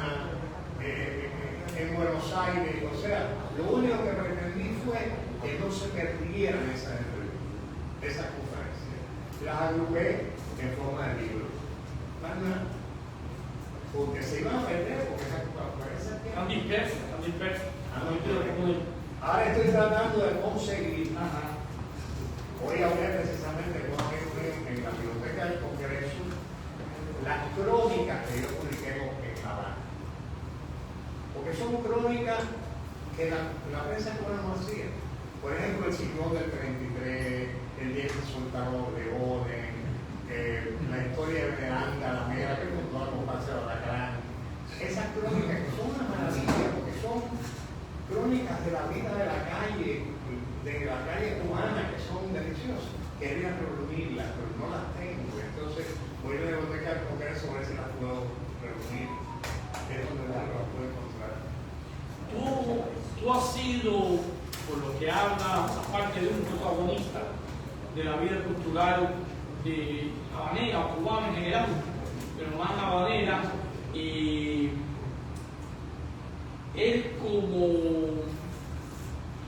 en Buenos Aires. O sea, lo único que pretendí fue que no se perdieran esas conferencias. Las agrupé en forma de libro. Porque se iban a perder, porque esas conferencias Están dispersas. Ahora estoy tratando de conseguir. Ajá. Hoy hablé precisamente con un amigo mío en la biblioteca del Congreso, las crónicas que yo publiqué en La Habana. Porque son crónicas que la prensa cubana no hacía. Por ejemplo, el ciclón del 33, el día que soltaron Leones, la historia de Miranda, la negra que contó la comparsa de Alacrán. Esas crónicas que son una maravilla, porque son crónicas de la vida de la calle cubana, que son deliciosas. Quería reunirlas, pero no las tengo. Entonces voy a la biblioteca del Congreso a ver si las puedo reunir. Es donde las puedo encontrar. Tú has sido, por lo que habla, aparte de un protagonista de la vida cultural de habanera o cubana en general, pero más habanera, y él como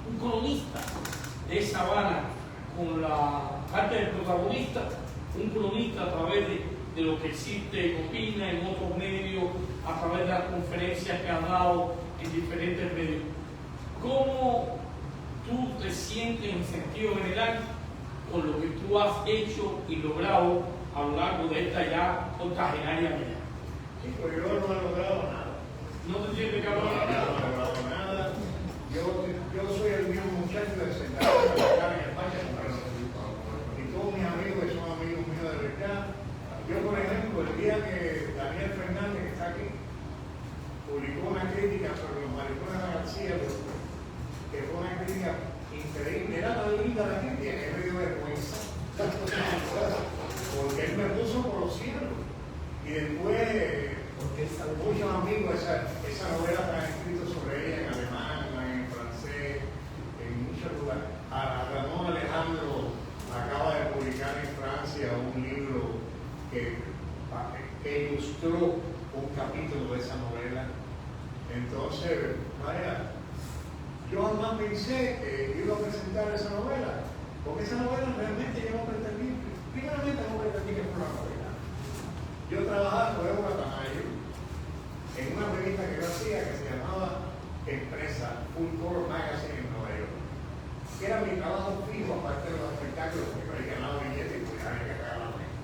un cronista de esa Habana, con la parte del protagonista, un cronista a través de lo que existe en Opina, en otros medios, a través de las conferencias que han dado en diferentes medios. ¿Cómo tú te sientes en sentido general con lo que tú has hecho y logrado a lo largo de esta ya octogenaria vida? Sí, porque yo no he logrado nada. ¿No te sientes No he cabrón? logrado nada. Yo soy el mismo muchacho de sentado en la cara en España. Y todos mis amigos que son amigos míos de verdad. Yo, por ejemplo, el día que Daniel Fernández, que está aquí, publicó una crítica sobre los maricones de García, que fue una crítica increíble. Era tan linda la crítica que me dio vergüenza. Porque él me puso por los cielos. Y después, muchos amigos, esa novela que han escrito sobre ella en alemán, en francés, en muchos lugares. Ramón Alejandro acaba de publicar en Francia un libro que ilustró un capítulo de esa novela. Entonces, vaya, yo jamás pensé que iba a presentar esa novela, porque esa novela realmente yo no pretendí, primeramente no pretendí que fuera una novela. Yo trabajaba con Ébola Tamayo en una revista que yo hacía que se llamaba Empresa, Full Color Magazine en Nueva York, que era mi trabajo fijo, aparte de los espectáculos, porque había ganado billetes y podía que pagar la renta.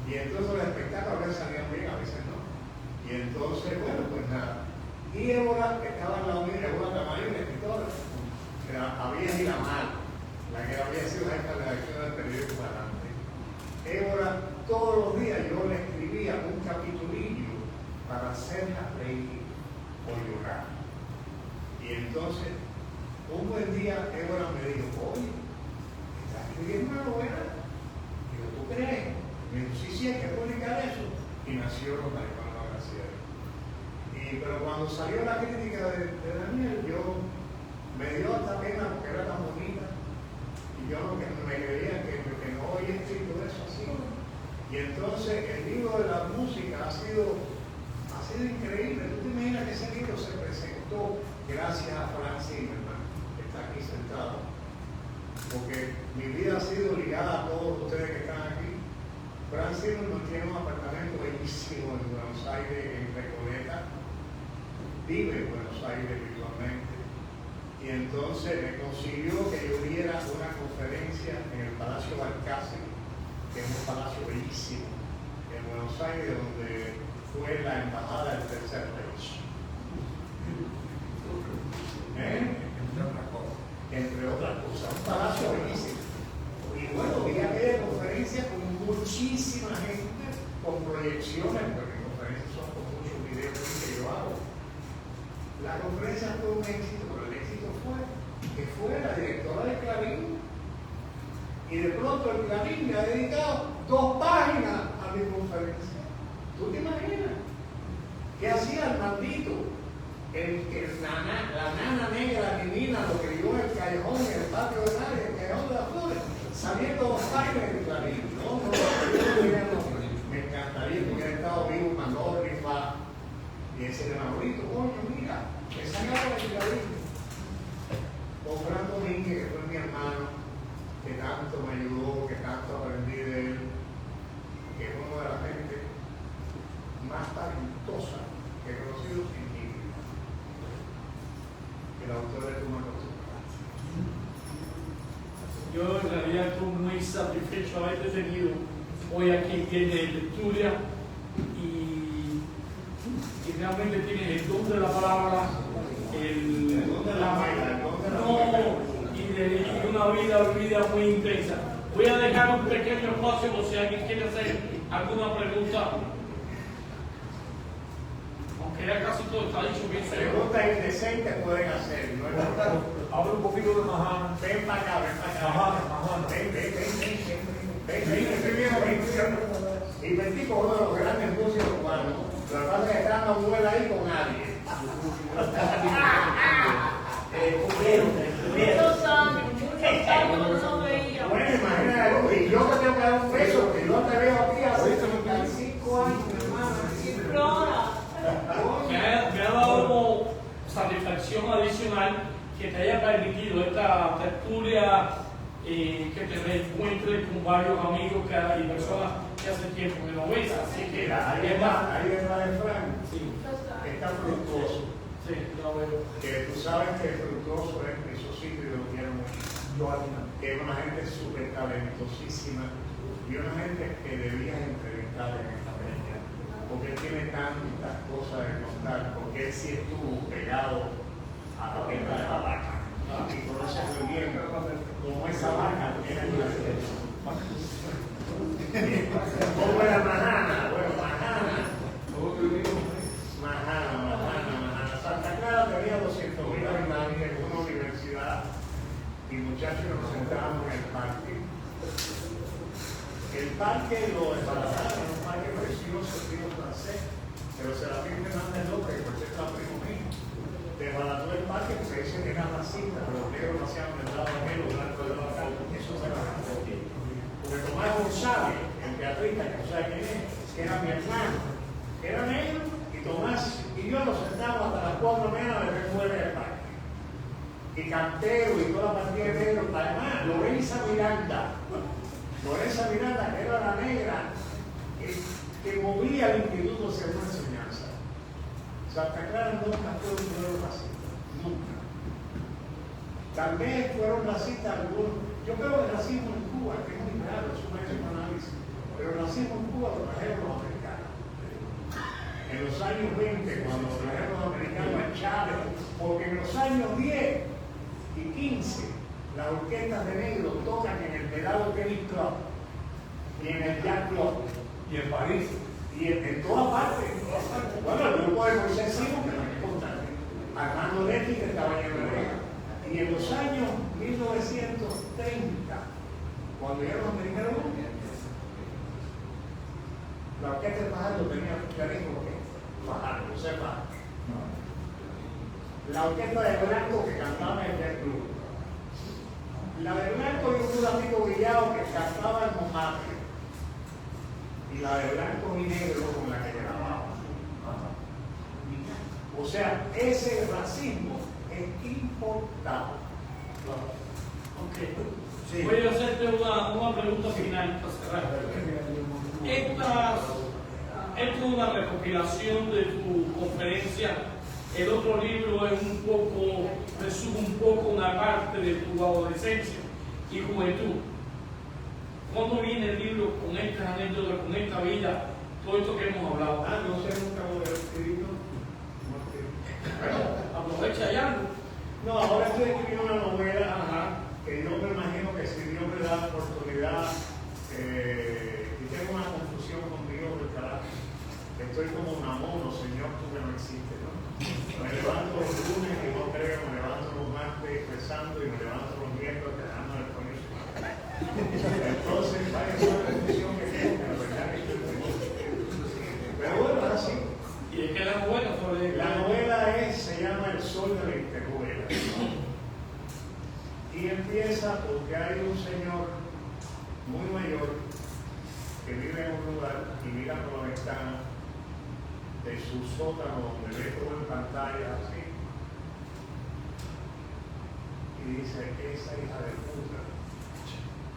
Y entonces los espectáculos a veces salían bien, a veces no. Y entonces, bueno, pues nada. Y Ébola, que estaba en la unidad, Ébola Tamayo, una escritora, había Gilamar, la que había sido jefa de redacción del periódico Adelante. Ébola, todos los días yo le escribía un capitulillo para hacerla reír o llorar. Y entonces, un buen día, Ébola me dijo, oye, ¿estás escribiendo una novela? Digo, ¿tú crees? Me dijo, sí, hay que publicar eso. Y nació Los Maricones de García. Pero cuando salió la crítica de Daniel, me dio hasta pena porque era tan bonita. Y yo no me creía que no había escrito eso así. Y entonces el libro de la música ha sido increíble. ¿Tú te imaginas que ese libro se presentó gracias a Frank Zimmerman, que está aquí sentado? Porque mi vida ha sido ligada a todos ustedes que están aquí. Frank Zimmerman tiene un apartamento bellísimo en Buenos Aires, en Recoleta. Vive en Buenos Aires virtualmente. Y entonces me consiguió que yo diera una conferencia en el Palacio Balcácer, que es un palacio bellísimo en Buenos Aires, donde fue la embajada del Tercer Reich. Entre otras cosas, un palacio bellísimo. Y bueno, vi aquella conferencia con muchísima gente, con proyecciones, porque mis conferencias son con muchos videos que yo hago. La conferencia fue un éxito, pero el éxito fue que fue la directora de Clarín. Y de pronto el Clarín me ha dedicado 2 páginas a mi conferencia. ¿Tú te imaginas? ¿Qué hacía el maldito? La nana negra divina lo que vio en el callejón, en el patio de nadie, en el callejón de las flores, saliendo 2 páginas de Clarín. No, me encantaría que hubiera estado vivo Manolo Rifa, Y ese Manolito, coño, mira, esa era la chicarita. O Fran Domínguez, que fue mi hermano, que tanto me ayudó, que tanto aprendí de él, que es uno de la gente más talentosa que he conocido en mi vida. El autor de Tu Mano. Yo en realidad estoy muy satisfecho de haberte tenido hoy aquí en Tertulia y realmente tienes el don de la palabra, el don de la y una vida vivida muy intensa. Voy a dejar un pequeño espacio por si alguien quiere hacer alguna pregunta. Aunque ya casi todo está dicho, pienso yo. Preguntas indecentes pueden hacer, ¿no? Habla un poquito de Mahana. Ven para acá, ven para acá. Mahana. Ven, estoy viendo. Y Petico es uno de los grandes músicos cubanos. Lo que pasa es que está dando vuela ahí con nadie. Muchos años no veía. Bueno, imagínate, y yo te tengo que dar un beso, que no te veo a ti hace 35 años, hermano. Flora. Me ha dado como satisfacción adicional que te haya permitido esta tertulia, que te reencuentres con varios amigos y personas que hace tiempo que no ves. Así que Mira, ahí está el Frank, Sí, que está fructuoso. sí, lo veo. Que tú sabes que fructuoso es esos sitios de los que que es una gente súper talentosísima y una gente que debías entrevistar en esta peña, porque él tiene tantas cosas de contar, porque él sí estuvo pegado a la venta de la vaca y conoce muy bien cómo esa vaca tiene una ¿cómo era Mahana? Bueno, Mahana. Santa Clara tenía 200.000 habitantes en una universidad y muchachos nos sentábamos en el parque. El parque lo embarazaron, un parque precioso, estilo francés, pero se la firme Hernández López, porque es la primo mío. Desbarató el parque porque dicen que era racista, pero los negros no hacían el lado negro, blanco de la cara, eso se la arrancó. Porque Tomás González, el teatrista, que no sabe quién es, que era mi hermano, era negro, y Tomás y yo nos sentamos hasta las 4 de la mañana a beber fuera del parque. Y Cantero y toda la partida de negro, además, Lorenza Miranda, que era la negra, que movía el Instituto de Segunda Enseñanza. Santa Clara nunca fue un pueblo racista, nunca. Tal vez fueron racistas algunos. Yo creo que el racismo en Cuba, que es muy raro, es un análisis, pero el racismo en Cuba lo trajeron los americanos. En los años 20, cuando lo trajeron los americanos a Chávez, porque en los años 10 y 15, las orquestas de negros tocan en el Pelado Tennis Club y en el Jack Club. Y en París. Y en todas partes. Bueno, el grupo de Moisés Simón, que no es importante. Armando Letti, que estaba en Herrera. Y en los años 1930, cuando llegaron los americanos, la orquesta de Fajardo tenía clarísimo que Fajardo, sepa. La orquesta de Blanco que cantaba en el club. La de Blanco y un Amigo Villado que cantaba en Mojave. Y la de Blanco y Negro con la que grababa. O sea, ese racismo es importante. Okay. Sí. Voy a hacerte una pregunta final para cerrar. Esta es una recopilación de tu conferencia. El otro libro es resume un poco una parte de tu adolescencia y juventud. ¿Cuándo viene el libro con estas anécdotas, con esta vida, todo esto que hemos hablado? No sé nunca lo he escrito. Bueno, aprovecha ya. No, ahora estoy escribiendo una novela que yo me imagino que si Dios me da la oportunidad, y tengo una confusión conmigo del carácter. Estoy como un amono, Señor, tú que no existes, ¿no? Me levanto los lunes y no creo, me levanto los martes rezando y me levanto los miércoles dejando el coño. Entonces, vaya, es una confusión que tengo, que la verdad que estoy muy. Pero bueno, ahora sí. ¿Y es que la novela sobre La novela se llama El Sol de la Lentejuela. Y empieza porque hay un señor muy mayor que vive en un lugar y mira por la ventana de su sótano donde ve todo en pantalla así y dice, esa hija de puta,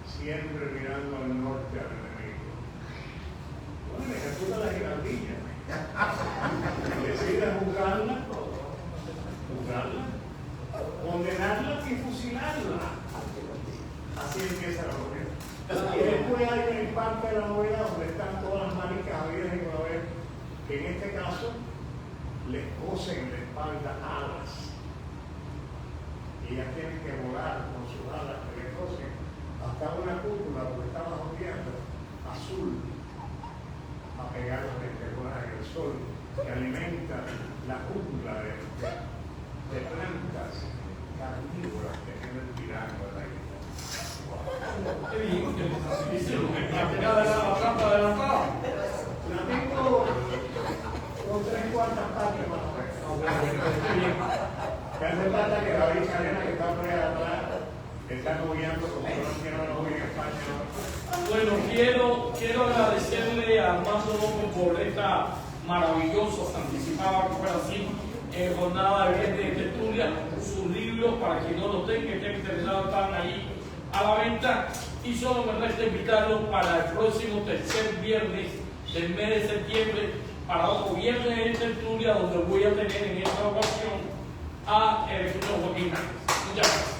siempre mirando al norte al enemigo. Bueno, ejecuta la giraldilla. Decide juzgarla, condenarla y fusilarla. Así empieza la novela. Y después hay una parte de la novela donde están todas las maricas habidas y por haber, que en este caso les cosen en la espalda alas. Y ellas tienen que volar con sus alas que les cosen hasta una cúpula donde está bajo tierra azul a pegar los espejuelos en el sol que alimenta la cúpula de plantas carnívoras que tienen tirando al aire. Qué bien, que les hicieron la pegada de la trampa de la cama. La tengo con 3/4 partes más o menos. Que hace falta que David Cadena, que está por ahí atrás, está moviendo como que no tiene una novia en España. Bueno, quiero agradecerle a Armando López por esta maravillosa, anticipada recuperación en jornada de viernes de tertulia. Sus libros, para quien no los tenga, estén interesados, están ahí a la venta. Y solo me resta invitarlos para el próximo tercer viernes del mes de septiembre, para otro viernes de tertulia, donde voy a tener en esta ocasión a el señor Joaquín Nández. Muchas gracias.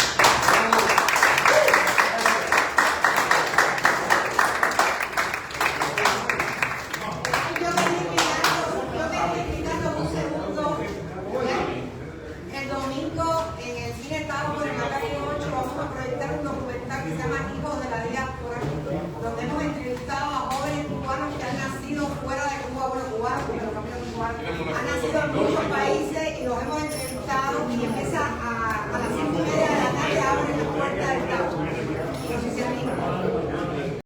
El domingo en el cine Tauro en la calle 8 vamos a proyectar un documental que se llama Hijos de la Diáspora, donde hemos entrevistado a jóvenes cubanos que han nacido fuera de Cuba, bueno, cubanos, porque los camiones cubanos han nacido en muchos países y los hemos entrevistado y empieza a